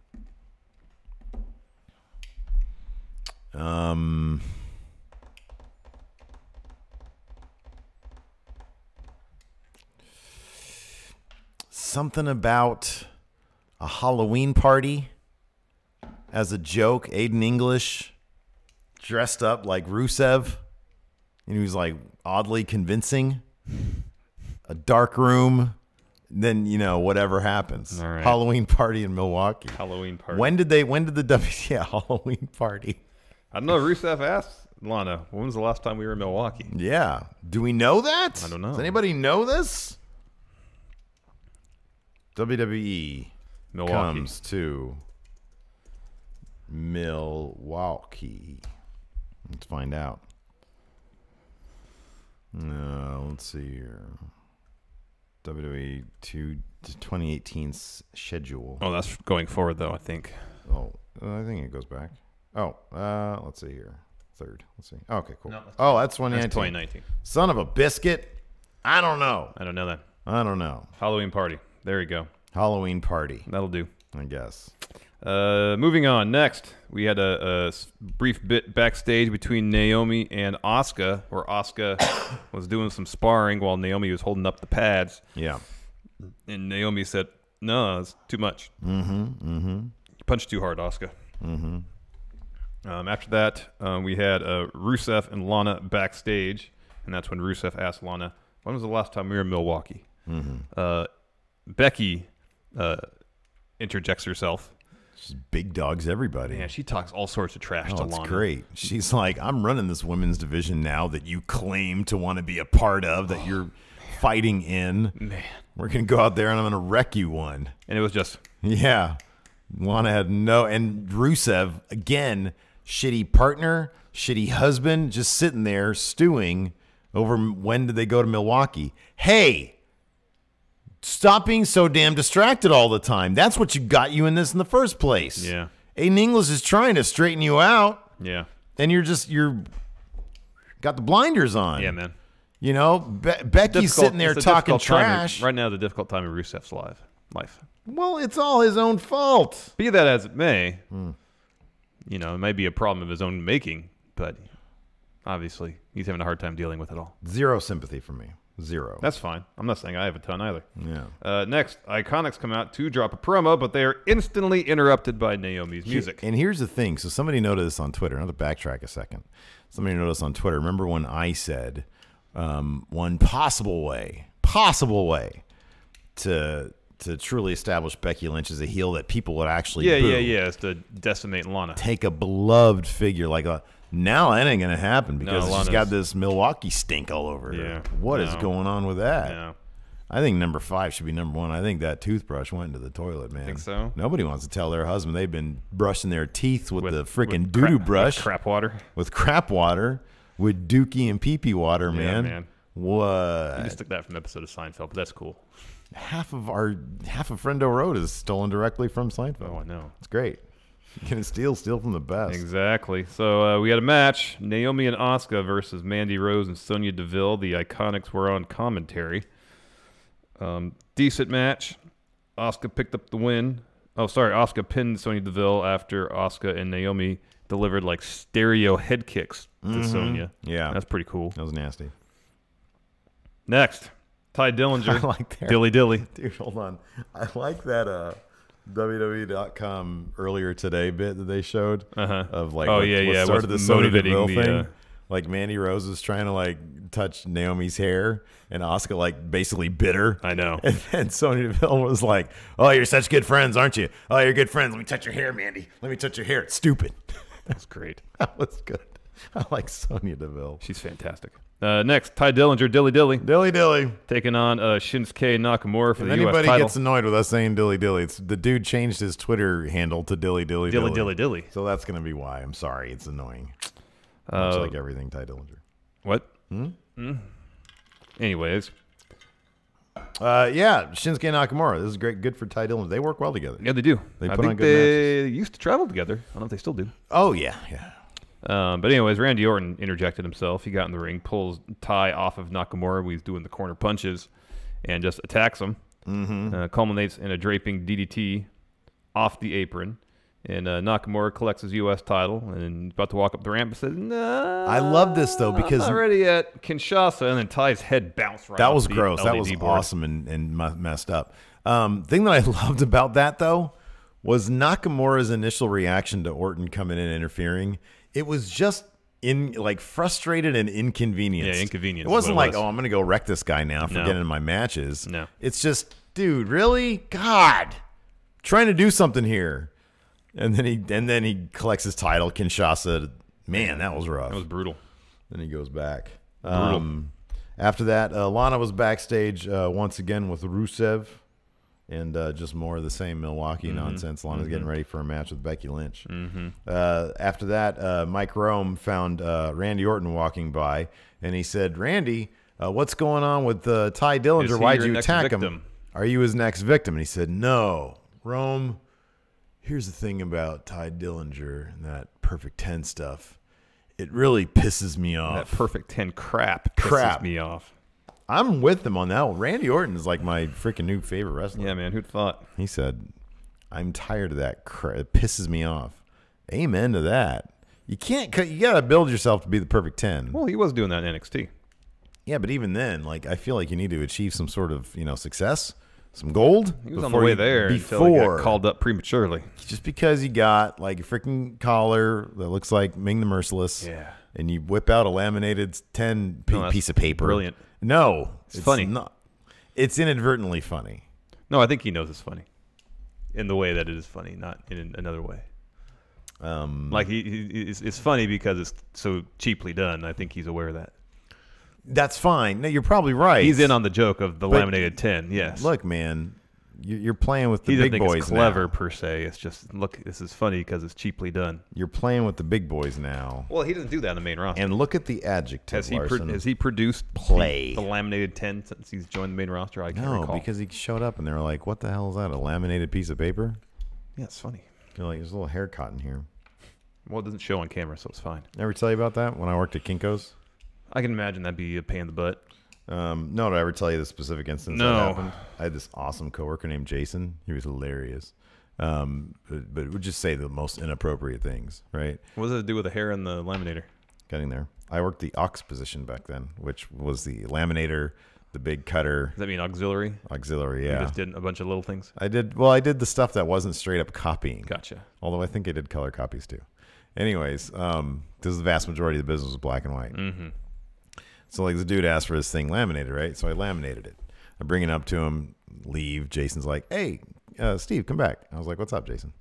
Something about a Halloween party as a joke. Aiden English dressed up like Rusev, and he was like oddly convincing. A dark room, then whatever happens. All right. Halloween party in Milwaukee. Halloween party. When did the Halloween party? I don't know. Rusev asked Lana, when was the last time we were in Milwaukee? Yeah. Do we know that? I don't know. Does anybody know this? WWE Milwaukee. comes to Milwaukee. Let's find out. Let's see here. WWE 2018 schedule. Oh, that's going forward, though, I think. Oh, I think it goes back. Oh, let's see here. Third. Let's see. Okay, cool. No, that's 2019. That's 2019. Son of a biscuit. I don't know. I don't know that. I don't know. Halloween party. There you go. Halloween party. That'll do. I guess. Moving on. Next, we had a brief bit backstage between Naomi and Osku, where Osku was doing some sparring while Naomi was holding up the pads. Yeah. And Naomi said, "No, it's too much. You punched too hard, Osku." After that, we had Rusev and Lana backstage, and that's when Rusev asked Lana, "When was the last time we were in Milwaukee?" Becky interjects herself. She's big dogs everybody. Yeah, she talks all sorts of trash to Lana. Lana. It's great. She's like, I'm running this women's division now that you claim to want to be a part of, that you're fighting in. Man. We're going to go out there and I'm going to wreck you one. And it was just... Yeah. Lana had no... And Rusev, again, shitty partner, shitty husband, just sitting there stewing over when did they go to Milwaukee. Hey! Stop being so damn distracted all the time. That's what got you in this in the first place. Yeah. Aiden English is trying to straighten you out. Yeah. And you're got the blinders on. Yeah, man. You know, Becky's sitting there talking trash. Right now, the difficult time in Rusev's life. Well, it's all his own fault. Be that as it may, it may be a problem of his own making, but obviously he's having a hard time dealing with it all. Zero sympathy for me. Zero. That's fine. I'm not saying I have a ton either. Yeah. Next, Iconics come out to drop a promo, but they are instantly interrupted by Naomi's music. And here's the thing. So somebody noticed this on Twitter. Not to backtrack a second. Somebody noticed on Twitter. Remember when I said one possible way to truly establish Becky Lynch as a heel that people would actually boo. Yeah. It's to decimate Lana. Take a beloved figure like a... Now that ain't going to happen because she's Lana's got this Milwaukee stink all over her. Yeah. What is going on with that? Yeah. I think number 5 should be number 1. I think that toothbrush went into the toilet, man. Think so? Nobody wants to tell their husband they've been brushing their teeth with the freaking doo-doo brush. With crap water. With crap water. With dookie and pee-pee water, man. Yeah, man. What? You just took that from an episode of Seinfeld, but that's cool. Half of Friendo Road is stolen directly from Seinfeld. Oh, I know. It's great. You can steal from the best. Exactly. So we had a match, Naomi and Osku versus Mandy Rose and Sonya Deville. The Iconics were on commentary. Decent match. Osku picked up the win. Oh, sorry. Osku pinned Sonya Deville after Osku and Naomi delivered like stereo head kicks to Sonya. Yeah. That's pretty cool. That was nasty. Next, Ty Dillinger. I like that. Dilly. Dude, hold on. I like that WWE.com earlier today bit that they showed of like what started the Sonya Deville thing. Like Mandy Rose is trying to like touch Naomi's hair and Osku like basically bit her. I know. And then Sonya Deville was like, "Oh, you're such good friends, aren't you? Oh, you're good friends. Let me touch your hair, Mandy. Let me touch your hair. It's stupid." That's great. That was good. I like Sonya Deville. She's fantastic. Next, Ty Dillinger, Dilly Dilly. Dilly Dilly. Taking on Shinsuke Nakamura for If the U.S. anybody title. gets annoyed with us saying Dilly Dilly, the dude changed his Twitter handle to Dilly Dilly Dilly Dilly Dilly. So that's going to be why. I'm sorry. It's annoying. Much like everything Ty Dillinger. What? Anyways. Yeah, Shinsuke Nakamura. This is great. Good for Ty Dillinger. They work well together. Yeah, they do. They I put think on good they used to travel together. I don't know if they still do. Oh, yeah. But anyways, Randy Orton interjected himself. He got in the ring, pulls Ty off of Nakamura. He's doing the corner punches and just attacks him. Culminates in a draping DDT off the apron. And Nakamura collects his U.S. title and about to walk up the ramp and says, "No, I love this, though, because... I'm not ready yet." Kinshasa, and then Ty's head bounced right That off was the gross. That was LED board. awesome and messed up. Thing that I loved about that, though, was Nakamura's initial reaction to Orton coming in and interfering. It was just frustrated and inconvenienced. Yeah, inconvenience. It wasn't like, oh, I'm going to go wreck this guy now for No. getting in my matches. No. It's just, dude, really? God. Trying to do something here. And then he collects his title, Kinshasa. Man, that was rough. That was brutal. Then he goes back. Brutal. After that, Lana was backstage once again with Rusev. And just more of the same Milwaukee nonsense. Lana's getting ready for a match with Becky Lynch. After that, Mike Rome found Randy Orton walking by, and he said, "Randy, what's going on with Ty Dillinger? Is he Why'd your you next attack him? victim?" Are you his next victim?" And he said, "No, Rome. Here's the thing about Ty Dillinger and that Perfect 10 stuff. It really pisses me off. That Perfect 10 crap pisses me off." I'm with him on that one. Randy Orton is like my freaking new favorite wrestler. Yeah, man. Who'd thought? He said, "I'm tired of that crap. It pisses me off." Amen to that. You can't. You gotta build yourself to be the perfect 10. Well, he was doing that in NXT. Yeah, but even then, I feel like you need to achieve some sort of success, some gold. He was on the way there until he got called up prematurely. Just because you got a freaking collar that looks like Ming the Merciless, and you whip out a laminated 10 piece of paper. Brilliant. No, it's funny. Not. It's inadvertently funny. No, I think he knows it's funny, in the way that it is funny, not in another way. It's funny because it's so cheaply done. I think he's aware of that. That's fine. No, you're probably right. He's in on the joke of the laminated 10. Yes. Look, man, you're playing with the big boys it's clever now. Per se. It's just, look, this is funny because it's cheaply done. You're playing with the big boys now. Well, he doesn't do that on the main roster. And look at the adjective. Has he produced play the laminated 10 since he's joined the main roster? I can't recall. No, because he showed up and they were like, "What the hell is that? A laminated piece of paper?" Yeah, it's funny. You're like, "There's a little hair caught in here." Well, it doesn't show on camera, so it's fine. Ever tell you about that when I worked at Kinko's? I can imagine that'd be a pain in the butt. No, did I ever tell you the specific instance that happened? I had this awesome coworker named Jason. He was hilarious. But it would just say the most inappropriate things, right? What does it do with the hair in the laminator? Getting there. I worked the aux position back then, which was the laminator, the big cutter. Does that mean auxiliary? Auxiliary, yeah. You just did a bunch of little things? I did the stuff that wasn't straight up copying. Gotcha. Although I think I did color copies too. Anyways, this is the vast majority of the business was black and white. So the dude asked for his thing laminated, right? So I laminated it. I bring it up to him, leave. Jason's like, "Hey, Steve, come back." I was like, "What's up, Jason?"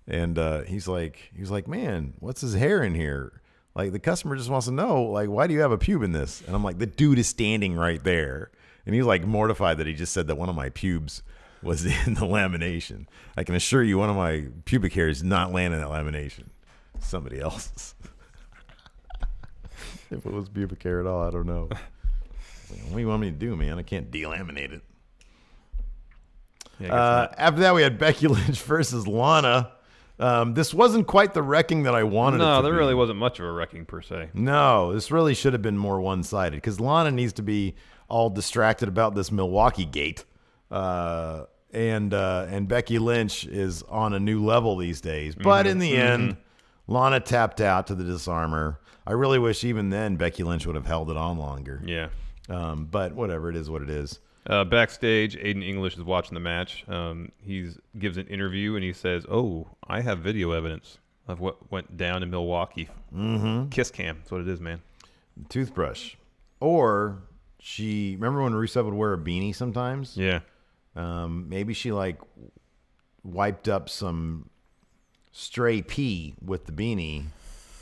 And he's like, "Man, what's his hair in here? The customer just wants to know, why do you have a pube in this?" And I'm like, "The dude is standing right there." And he's mortified that he just said that one of my pubes was in the lamination. I can assure you one of my pubic hairs did not land in that lamination. Somebody else's. If it was pubic hair at all, I don't know. What do you want me to do, man? I can't delaminate it. Yeah, after that, we had Becky Lynch versus Lana. This wasn't quite the wrecking that I wanted it to be. No, there really wasn't much of a wrecking per se. No, this really should have been more one-sided because Lana needs to be all distracted about this Milwaukee gate. And Becky Lynch is on a new level these days. But in the end, Lana tapped out to the disarmor. I really wish even then Becky Lynch would have held it on longer. Yeah. But whatever, it is what it is. Backstage, Aiden English is watching the match. He gives an interview and he says, "Oh, I have video evidence of what went down in Milwaukee." Kiss cam. That's what it is, man. Toothbrush. Or remember when Rusev would wear a beanie sometimes? Yeah. Maybe she wiped up some stray pee with the beanie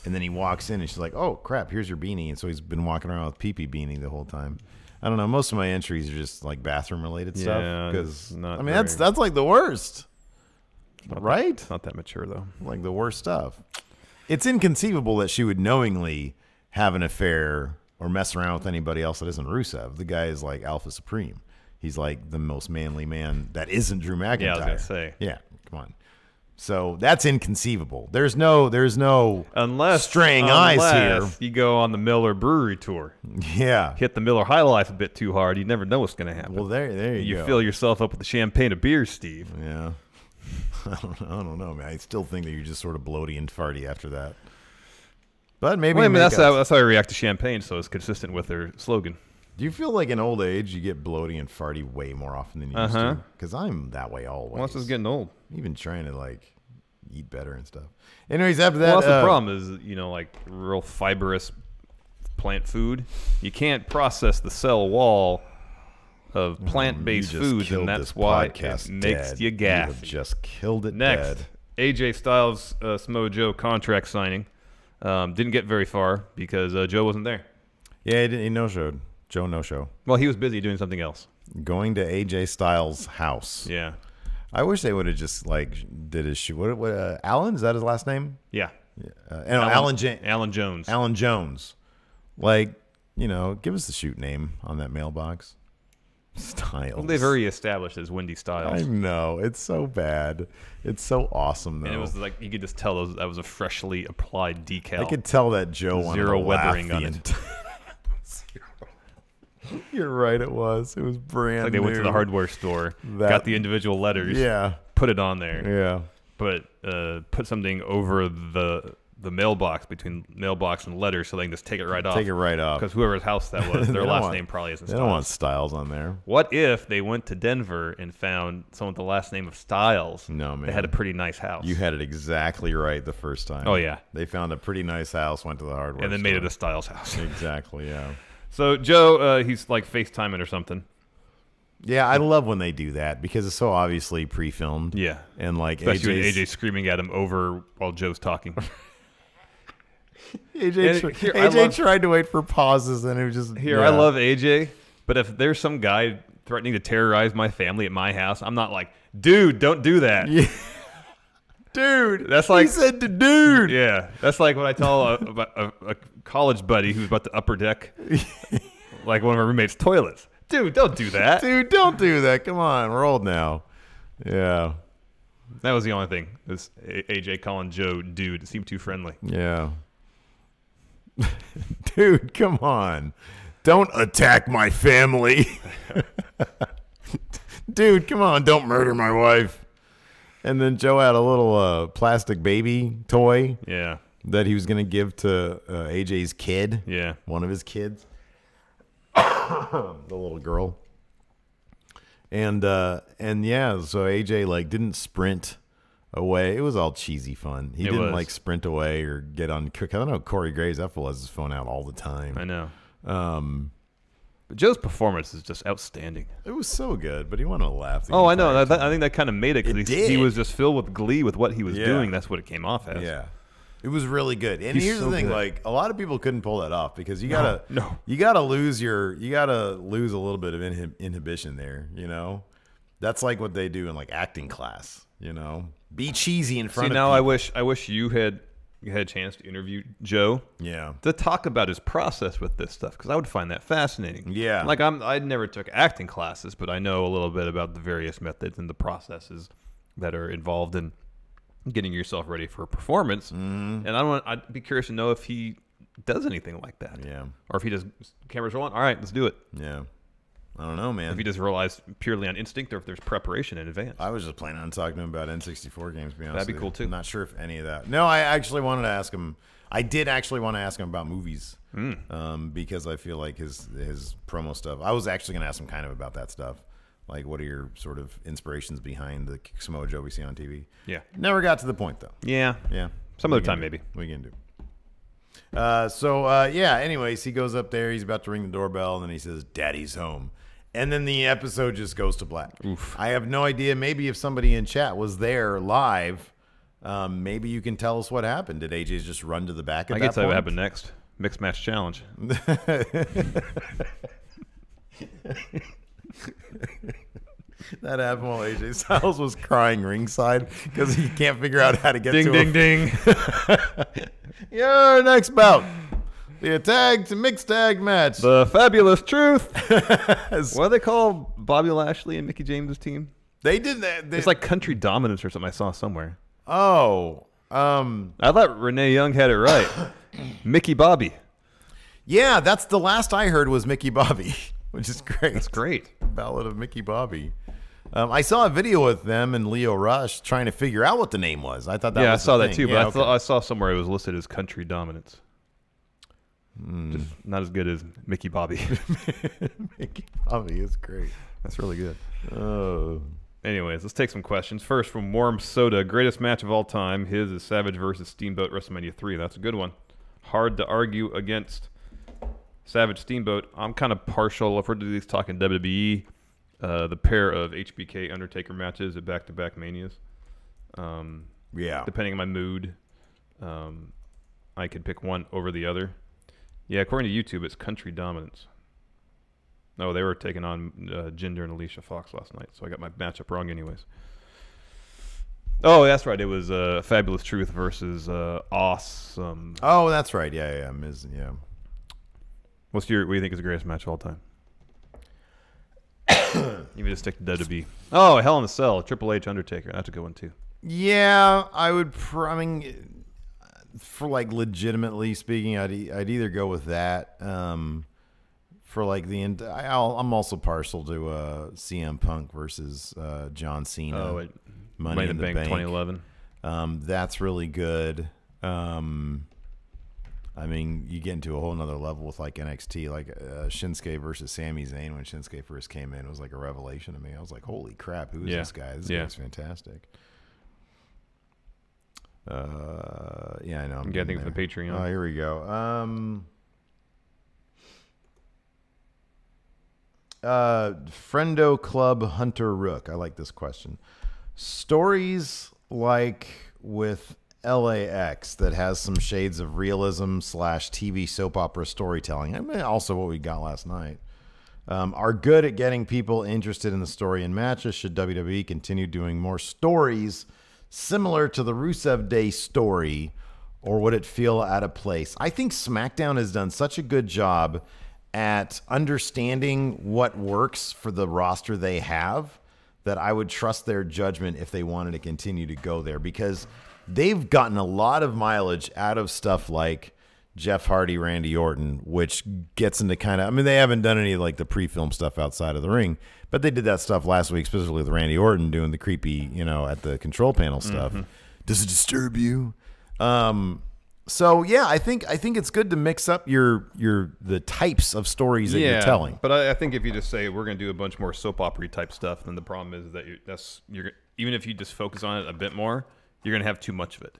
And then he walks in, and she's like, "Oh crap, here's your beanie." And so he's been walking around with pee-pee beanie the whole time. I don't know. Most of my entries are just like bathroom related stuff. Because that's like the worst, right? Not that mature though. Like the worst stuff. It's inconceivable that she would knowingly have an affair or mess around with anybody else that isn't Rusev. The guy is like Alpha Supreme. He's like the most manly man that isn't Drew McIntyre. Yeah, I was gonna say. Yeah, come on. So that's inconceivable. There's no straying eyes here. You go on the Miller Brewery tour. Yeah. Hit the Miller High Life a bit too hard. You never know what's going to happen. Well, there you go. You fill yourself up with the champagne of beer, Steve. Yeah. I don't know, man. I still think that you're just sort of bloaty and farty after that. But maybe that's how I react to champagne, so it's consistent with their slogan. Do you feel like in old age you get bloaty and farty way more often than you used to? Because I'm that way always. Well, that's just getting old. Even trying to like eat better and stuff. Anyways, after that, well, that's the problem is like real fibrous plant food. You can't process the cell wall of plant-based foods, and that's why it makes you gas. You have just killed it. Next, dead. AJ Styles, Samoa Joe contract signing. Didn't get very far because Joe wasn't there. Yeah, he no-showed. Joe no-show. Well, he was busy doing something else. Going to AJ Styles' house. Yeah. I wish they would have just like did his shoot. What Alan? Is that his last name? Yeah. Alan Jones. Alan Jones. Like, give us the shoot name on that mailbox. Styles. Well, they've already established as Wendy Styles. I know. It's so bad. It's so awesome, though. And it was like, you could just tell that was a freshly applied decal. I could tell that Joe wanted to weathering laugh on it. You're right, it was. It was brand like they new. went to the hardware store, got the individual letters, put it on there. Yeah. But put something over the mailbox, between mailbox and letters, so they can just take it right off. Take it right off. Because whoever's house that was, their last name probably isn't Styles. They don't want Styles on there. What if they went to Denver and found someone with the last name of Styles? No, man. They had a pretty nice house. You had it exactly right the first time. Oh, yeah. They found a pretty nice house, went to the hardware and then store. made it a Styles house. Exactly, yeah. So Joe, he's like FaceTiming or something. Yeah, I love when they do that because it's so obviously pre-filmed. Yeah. And like especially when AJ's screaming at him over while Joe's talking. AJ tried to wait for pauses, and it was just I love AJ, but if there's some guy threatening to terrorize my family at my house, I'm not like, dude, don't do that. Yeah. Dude, that's like he said to dude. Yeah, that's like what I tell a college buddy who's about to upper deck, like one of our roommates' toilets. Dude, don't do that. Dude, don't do that. Come on, we're old now. Yeah. That was the only thing. This AJ calling Joe dude. It seemed too friendly. Yeah. Dude, come on. Don't attack my family. Dude, come on. Don't murder my wife. And then Joe had a little plastic baby toy. Yeah. That he was going to give to AJ's kid. Yeah. One of his kids. The little girl. And yeah, so AJ like didn't sprint away. It was all cheesy fun. He didn't like sprint away or get on. I don't know. Corey Graves, that fool has his phone out all the time. I know. But Joe's performance is just outstanding. It was so good, but he wanted to laugh. I know. I think that kind of made it because he was just filled with glee with what he was doing. That's what it came off as. Yeah. It was really good. And here's the thing, like a lot of people couldn't pull that off because you gotta lose a little bit of inhibition there, That's like what they do in like acting class, Be cheesy in front of people. I wish you had a chance to interview Joe. Yeah. To talk about his process with this stuff because I would find that fascinating. Yeah. Like I never took acting classes, but I know a little bit about the various methods and the processes that are involved in getting yourself ready for a performance. And I'd be curious to know if he does anything like that. Yeah. Or if he just cameras rolling. All right, let's do it. Yeah. I don't know, man. If he just relies purely on instinct or if there's preparation in advance. I was just planning on talking to him about N64 games, to be honest. That'd be cool too. I'm not sure if any of that. No, I actually wanted to ask him. I did actually want to ask him about movies because I feel like his promo stuff. I was actually going to ask him kind of about that stuff. Like, what are your sort of inspirations behind the Samoa Joe we see on TV? Yeah. Never got to the point, though. Yeah. Yeah. Some other time, maybe. We can do. Yeah, anyways, he goes up there. He's about to ring the doorbell, and then he says, "Daddy's home." And then the episode just goes to black. Oof. I have no idea. Maybe if somebody in chat was there live, Maybe you can tell us what happened. Did AJ just run to the back? I can tell you what happened next. Mixed match challenge. That happened while AJ Styles was crying ringside because he can't figure out how to get ding, to ding, ding. Your next bout. The tag to mixed tag match. The Fabulous Truth. What do they call Bobby Lashley and Mickey James' team? They did that. It's like Country Dominance or something I saw somewhere. Oh. I thought Renee Young had it right. Mickey Bobby. Yeah, that's the last I heard was Mickey Bobby, which is great. That's great. Ballad of Mickey Bobby. I saw a video with them and Leo Rush trying to figure out what the name was. I thought that was I saw the that thing. too, Yeah, but I saw somewhere it was listed as Country Dominance. Just not as good as Mickey Bobby. Mickey Bobby is great. That's really good. Oh. Anyways, let's take some questions. First from Warm Soda. Greatest match of all time. His is Savage versus Steamboat WrestleMania 3. That's a good one. Hard to argue against Savage Steamboat. I'm kind of partial. If we're at least talking WWE, the pair of HBK Undertaker matches at back-to-back Manias. Yeah. Depending on my mood, I could pick one over the other. Yeah, according to YouTube, it's Country Dominance. No, they were taking on Jinder and Alicia Fox last night, so I got my matchup wrong anyways. Oh, that's right. It was Fabulous Truth versus Awesome. Oh, that's right. Yeah. Yeah. What do you think is the greatest match of all time? You may just stick to WWE. Oh, Hell in a Cell, Triple H Undertaker. That's a good one too. Yeah, I would. I mean, for like legitimately speaking, I'd either go with that. For like I'm also partial to CM Punk versus John Cena. Oh, Money in the Bank 2011. That's really good. I mean, you get into a whole nother level with like NXT, like Shinsegae versus Sami Zayn. When Shinsegae first came in, it was like a revelation to me. I was like, holy crap, who is this guy? This guy's fantastic. Yeah, I know. I'm getting for the Patreon. Oh, here we go. Friendo Club Hunter Rook. I like this question. Stories like with LAX that has some shades of realism / TV soap opera storytelling. I mean, also what we got last night. Are good at getting people interested in the story and matches. Should WWE continue doing more stories similar to the Rusev Day story, or would it feel out of place? I think SmackDown has done such a good job at understanding what works for the roster they have that I would trust their judgment if they wanted to continue to go there, because they've gotten a lot of mileage out of stuff like Jeff Hardy, Randy Orton, which gets into kind of, I mean, they haven't done any like the pre-film stuff outside of the ring, but they did that stuff last week, specifically with Randy Orton doing the creepy, at the control panel stuff. Does it disturb you? So yeah, I think it's good to mix up the types of stories that you're telling. But I think if you just say we're going to do a bunch more soap opera type stuff, then the problem is that even if you just focus on it a bit more, you're going to have too much of it.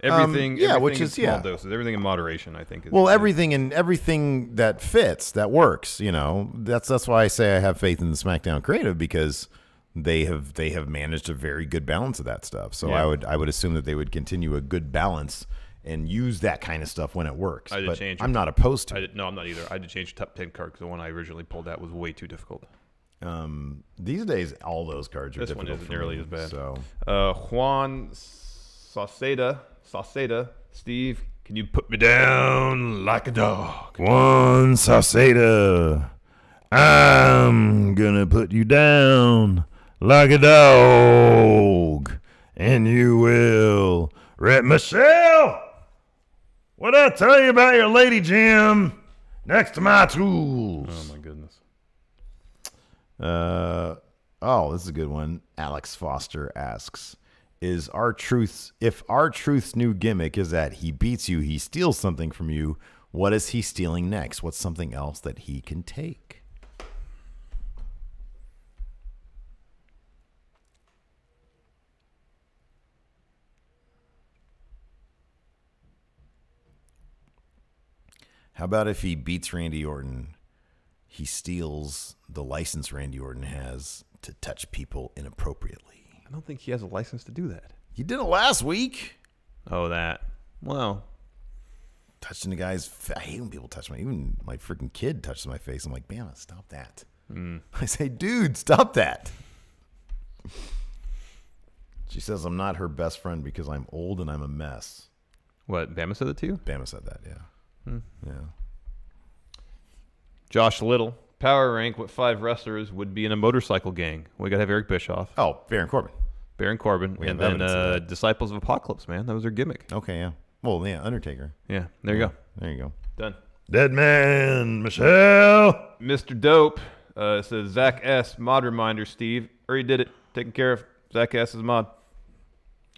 Everything which is small doses. Everything in moderation, I think. Everything that fits, that works. That's why I say I have faith in the SmackDown creative, because they have managed a very good balance of that stuff. So I would assume that they would continue a good balance and use that kind of stuff when it works. I'm not opposed to it. No, I'm not either. I had to change the top 10 card because the one I originally pulled out was way too difficult. These days, all those cards are this difficult. This one isn't nearly as bad. So, Juan Sauceda, Steve, can you put me down like a dog? Juan Sauceda, I'm gonna put you down like a dog, and you will. Michelle, what I tell you about your lady Jim next to my tools? Oh my goodness. This is a good one. Alex Foster asks, if our Truth's new gimmick is that he beats you, he steals something from you, what is he stealing next? What's something else that he can take? How about if he beats Randy Orton, he steals the license Randy Orton has to touch people inappropriately? I don't think he has a license to do that. He did it last week. Oh, that. Well, touching the guy's. I hate when people touch even my freaking kid touches my face. I'm like, Bama, stop that. I say, dude, stop that. She says I'm not her best friend because I'm old and I'm a mess. What, Bama said that to you? Bama said that, yeah. Yeah. Josh Little, power rank what 5 wrestlers would be in a motorcycle gang? We got to have Eric Bischoff. Oh, Baron Corbin. Baron Corbin. And then Disciples of Apocalypse, man. That was their gimmick. Okay, yeah. Well, yeah, Undertaker. Yeah, there you go. There you go. Done. Dead man, Michelle. Mr. Dope says, Zach S., mod reminder, Steve. Already did it. Taken care of. Zach S. is mod.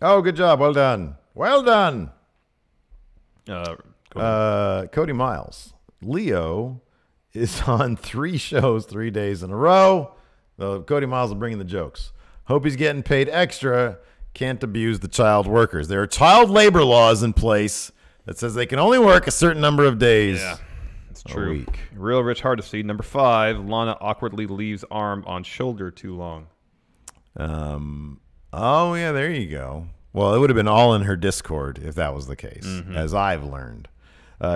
Oh, good job. Well done. Well done. Cody Miles. Leo is on 3 shows 3 days in a row. Cody Miles will bring in the jokes. Hope he's getting paid extra. Can't abuse the child workers. There are child labor laws in place that says they can only work a certain number of days. Yeah, it's true. Real Rich Hardesty. Number 5, Lana awkwardly leaves arm on shoulder too long. Oh, yeah, there you go. Well, it would have been all in her Discord if that was the case, as I've learned.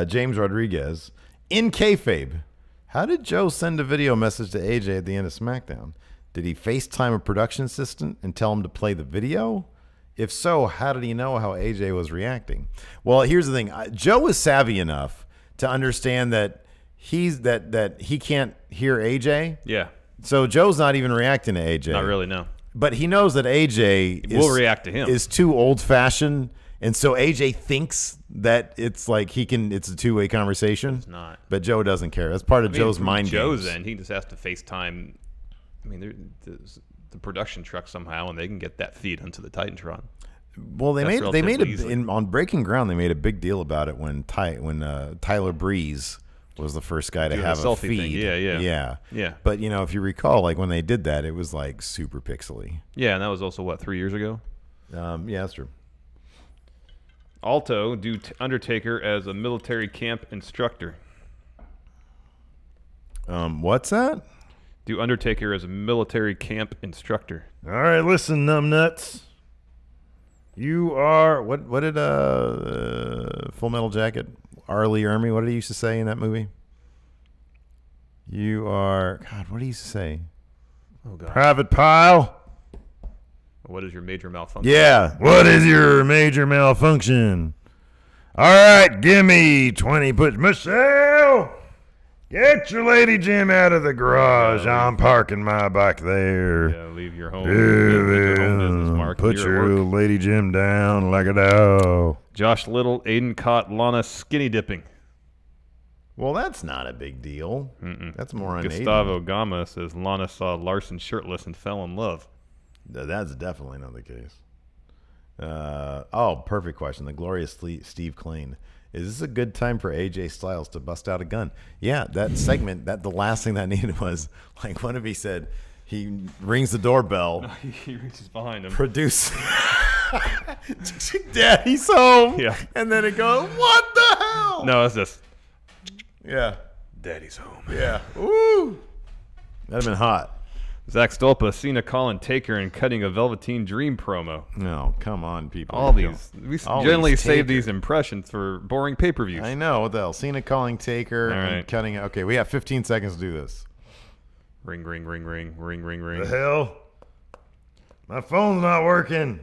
James Rodriguez. In kayfabe, how did Joe send a video message to AJ at the end of SmackDown? Did he FaceTime a production assistant and tell him to play the video? If so, how did he know how AJ was reacting? Well, here's the thing. Joe is savvy enough to understand that that he can't hear AJ. Yeah. So Joe's not even reacting to AJ. Not really, no. But he knows that AJ will react to him. Is too old-fashioned, and so AJ thinks that it's like it's a two-way conversation. It's not. But Joe doesn't care. That's part of Joe's mind games. Joe's end, he just has to FaceTime. I mean, the production truck somehow, and they can get that feed onto the Titantron. Well, they made on Breaking Ground. They made a big deal about it when Tyler Breeze was the first guy to have a feed. Yeah. But if you recall, like when they did that, it was like super pixely. Yeah, and that was also what, 3 years ago. Yeah, that's true. Alto do Undertaker as a military camp instructor. What's that? Do Undertaker as a military camp instructor. All right, listen, numbnuts. You are what did Full Metal Jacket Arlie Ermy, what did he used to say in that movie? You are God, what did he used to say? Oh God. Private Pile. What is your major malfunction? Yeah. What is your major malfunction? All right, give me 20 push. Michelle, get your Lady Jim out of the garage. I'm parking my bike there. Yeah, leave your home. Leave your home business, Mark. Put your Lady Jim down like a dog. Josh Little, Aiden caught Lana skinny dipping. Well, that's not a big deal. That's more on Gustavo Aiden. Gama says Lana saw Larson shirtless and fell in love. That's definitely not the case. Perfect question. The glorious Steve Klein. Is this a good time for AJ Styles to bust out a gun? Yeah, that segment, the last thing that needed was, like, what if he said, he rings the doorbell. No, he reaches behind him. Produce. Daddy's home. Yeah. And then it goes, what the hell? No, it's just. Yeah. Daddy's home. Yeah. Ooh. That'd have been hot. Zach Stolpa, Cena calling Taker and cutting a Velveteen Dream promo. No, come on, people. We generally save these impressions for boring pay-per-views. I know. What the hell? Cena calling Taker and cutting. Okay, we have 15 seconds to do this. Ring, ring, ring, ring, ring, ring, ring. The hell? My phone's not working.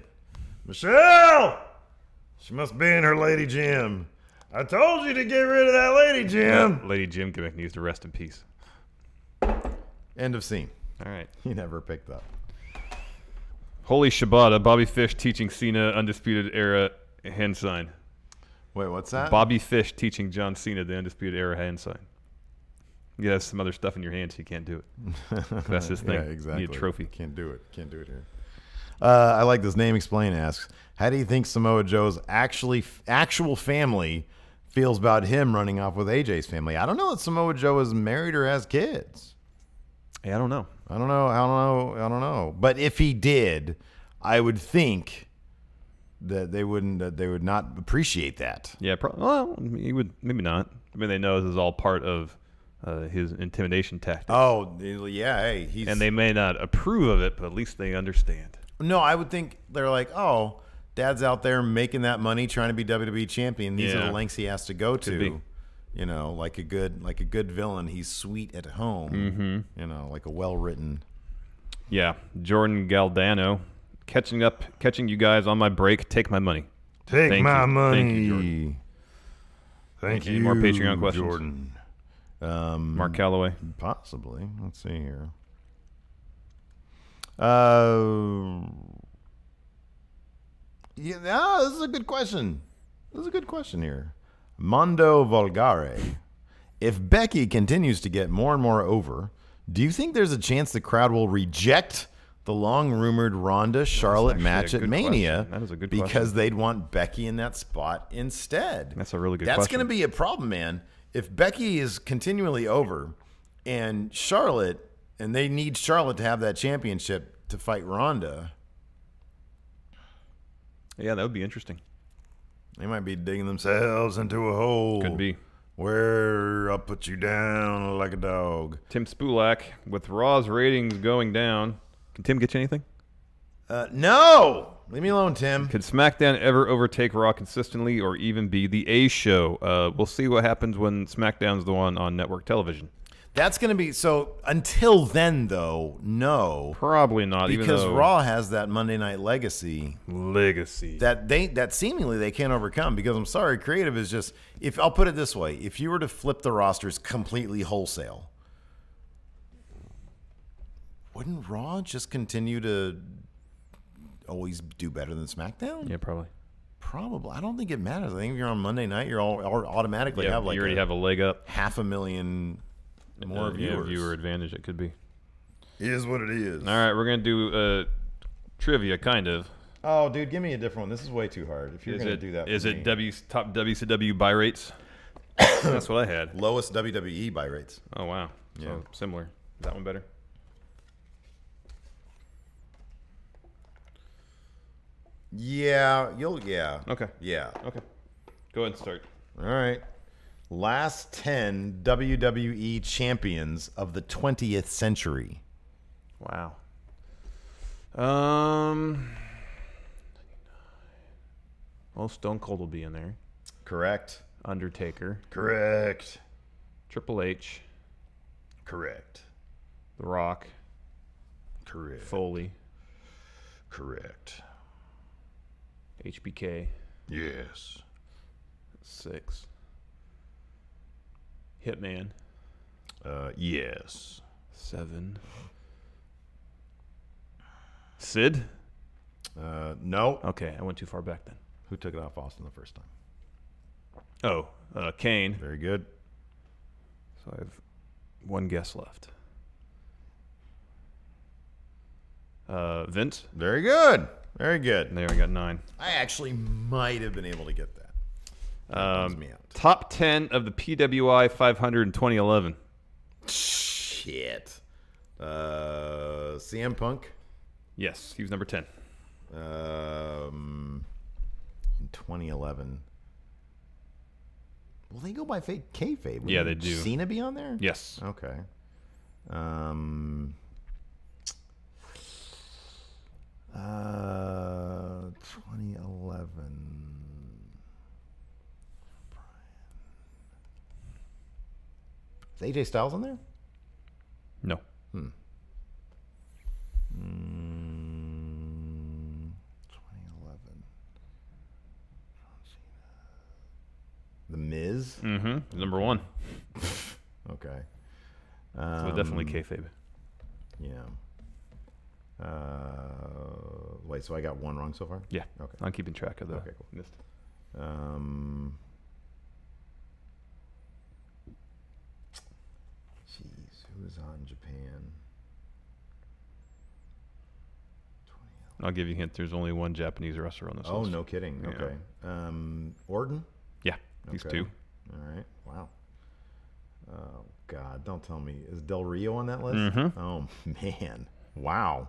Michelle! She must be in her Lady Jim. I told you to get rid of that Lady Jim. Yeah, Lady Jim gimmick needs to rest in peace. End of scene. All right. He never picked up. Holy Shibata, Bobby Fish teaching Cena Undisputed Era hand sign. Wait, what's that? Bobby Fish teaching John Cena the Undisputed Era hand sign. You have some other stuff in your hands, you can't do it. That's his thing. Yeah, exactly. You need a trophy. Can't do it. Can't do it here. I like this. Name Explain asks, how do you think Samoa Joe's actual family feels about him running off with AJ's family? I don't know that Samoa Joe is married or has kids. Hey, I don't know. I don't know. But if he did, I would think that they would not appreciate that. Yeah, well, he would maybe not. I mean, they know this is all part of his intimidation tactics. Oh, yeah. Hey, and they may not approve of it, but at least they understand. No, I would think they're like, oh, Dad's out there making that money, trying to be WWE champion. These are the lengths he has to go to. You know, like a good villain. He's sweet at home. You know, like a well-written. Yeah, Jordan Galdano, catching you guys on my break. Take my money. Thank my money. Thank you, Jordan. Thank you. Any more Patreon questions? Jordan. Mark Calloway. Possibly. Let's see here. Yeah, this is a good question. Here. Mondo Volgare. If Becky continues to get more and more over, do you think there's a chance the crowd will reject the long-rumored Ronda-Charlotte match at Mania? That is a good because question. they'd want Becky in that spot instead? That's a really good question. That's going to be a problem, man. If Becky is continually over and Charlotte, and they need Charlotte to have that championship to fight Ronda. Yeah, that would be interesting. They might be digging themselves into a hole. Could be. Where I'll put you down like a dog. Tim Spulak, with Raw's ratings going down. Can Tim get you anything? No! Leave me alone, Tim. Could SmackDown ever overtake Raw consistently or even be the A show? We'll see what happens when SmackDown's the one on network television. That's going to be... So, until then, though, no. Probably not, because Raw has that Monday Night Legacy. That seemingly they can't overcome. Because, I'm sorry, creative is just... I'll put it this way. If you were to flip the rosters completely wholesale, wouldn't Raw just continue to always do better than SmackDown? Yeah, probably. Probably. I don't think it matters. I think if you're on Monday night, you're all automatically have like you already have a leg up. 500,000 more viewers. Viewer advantage, it could be. It is what it is. All right, we're going to do trivia, kind of. Oh, dude, give me a different one. This is way too hard. If you're going to do that, is it top WCW buy rates? That's what I had. Lowest WWE buy rates. Oh wow. Yeah. So similar. Is that one better? Yeah. Okay. Yeah. Okay. Go ahead and start. All right. Last 10 WWE champions of the 20th century. Wow. Well, Stone Cold will be in there. Correct. Undertaker. Correct. Triple H. Correct. The Rock. Correct. Foley. Correct. HBK. Yes. 6. Hitman. Yes. 7. Sid? No. Okay, I went too far back then. Who took it off Austin the first time? Oh, Kane. Very good. So I have one guess left. Vince? Very good. Very good. And there I got 9. I actually might have been able to get that. Bums me out. Top 10 of the PWI 500 in 2011. Shit. CM Punk? Yes, he was number 10. In 2011. Will they go by kayfabe? Yeah, they do. Cena be on there? Yes. Okay. 2011. Is AJ Styles on there? No. 2011. The Miz? Mm-hmm. Number 1. Okay. So definitely kayfabe. Yeah. Wait, so I got one wrong so far? Yeah. Okay. I'm keeping track of that. Okay, cool. Missed. Jeez, who's on Japan? I'll give you a hint. There's only one Japanese wrestler on this list. Oh, no kidding. Yeah. Okay. Orton? Yeah, he's Okay. 2. All right. Wow. Oh, God. Don't tell me. Is Del Rio on that list? Mhm. Oh, man. Wow.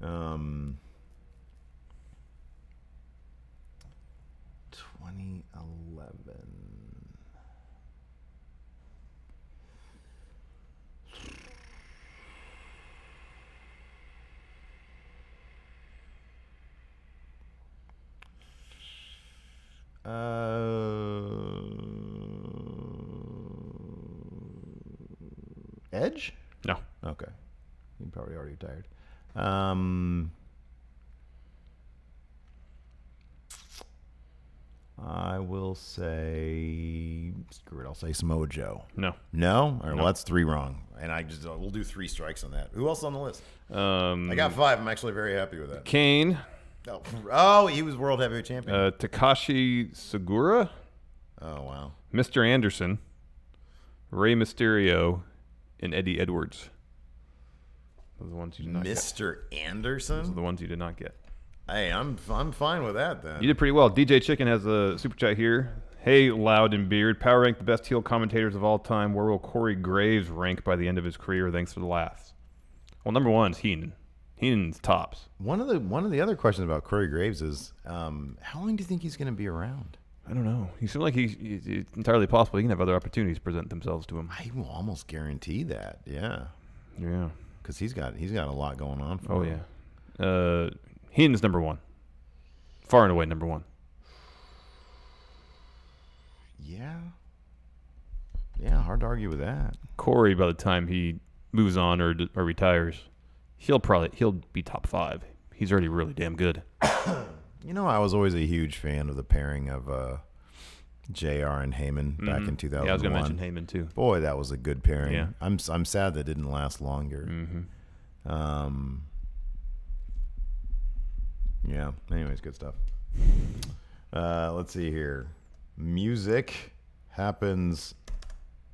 2011. Edge? No. Okay. He probably already retired. I will say, screw it, I'll say Samoa Joe. No. No? All right, No. well, that's 3 wrong. And we'll do 3 strikes on that. Who else on the list? I got 5. I'm actually very happy with that. Kane. Oh, he was World Heavyweight Champion. Takashi Sagura. Oh, wow. Mr. Anderson. Rey Mysterio. And Eddie Edwards. Those are the ones you did not get. Mr. Anderson? Those are the ones you did not get. Hey, I'm fine with that then. You did pretty well. DJ Chicken has a super chat here. Hey, Loud and Beard. Power rank the best heel commentators of all time. Where will Corey Graves rank by the end of his career? Thanks for the laughs. Well, number 1 is Heenan. Heenan's tops. One of the other questions about Corey Graves is, how long do you think he's going to be around? I don't know. He seems like it's entirely possible he can have other opportunities present themselves to him. I will almost guarantee that. Yeah. Yeah. Because he's got a lot going on for him. Yeah. Heenan's number 1. Far and away number 1. Yeah. Yeah, hard to argue with that. Corey, by the time he moves on or retires, he'll be top 5. He's already really damn good. You know, I was always a huge fan of the pairing of JR and Heyman back in 2001. Yeah, I was going to mention Heyman too. Boy, that was a good pairing. Yeah. I'm sad that didn't last longer. Yeah. Anyways, good stuff. Let's see here. Music happens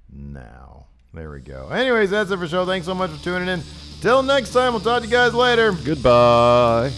now. There we go. Anyways, that's it for the show. Thanks so much for tuning in. Till next time, we'll talk to you guys later. Goodbye.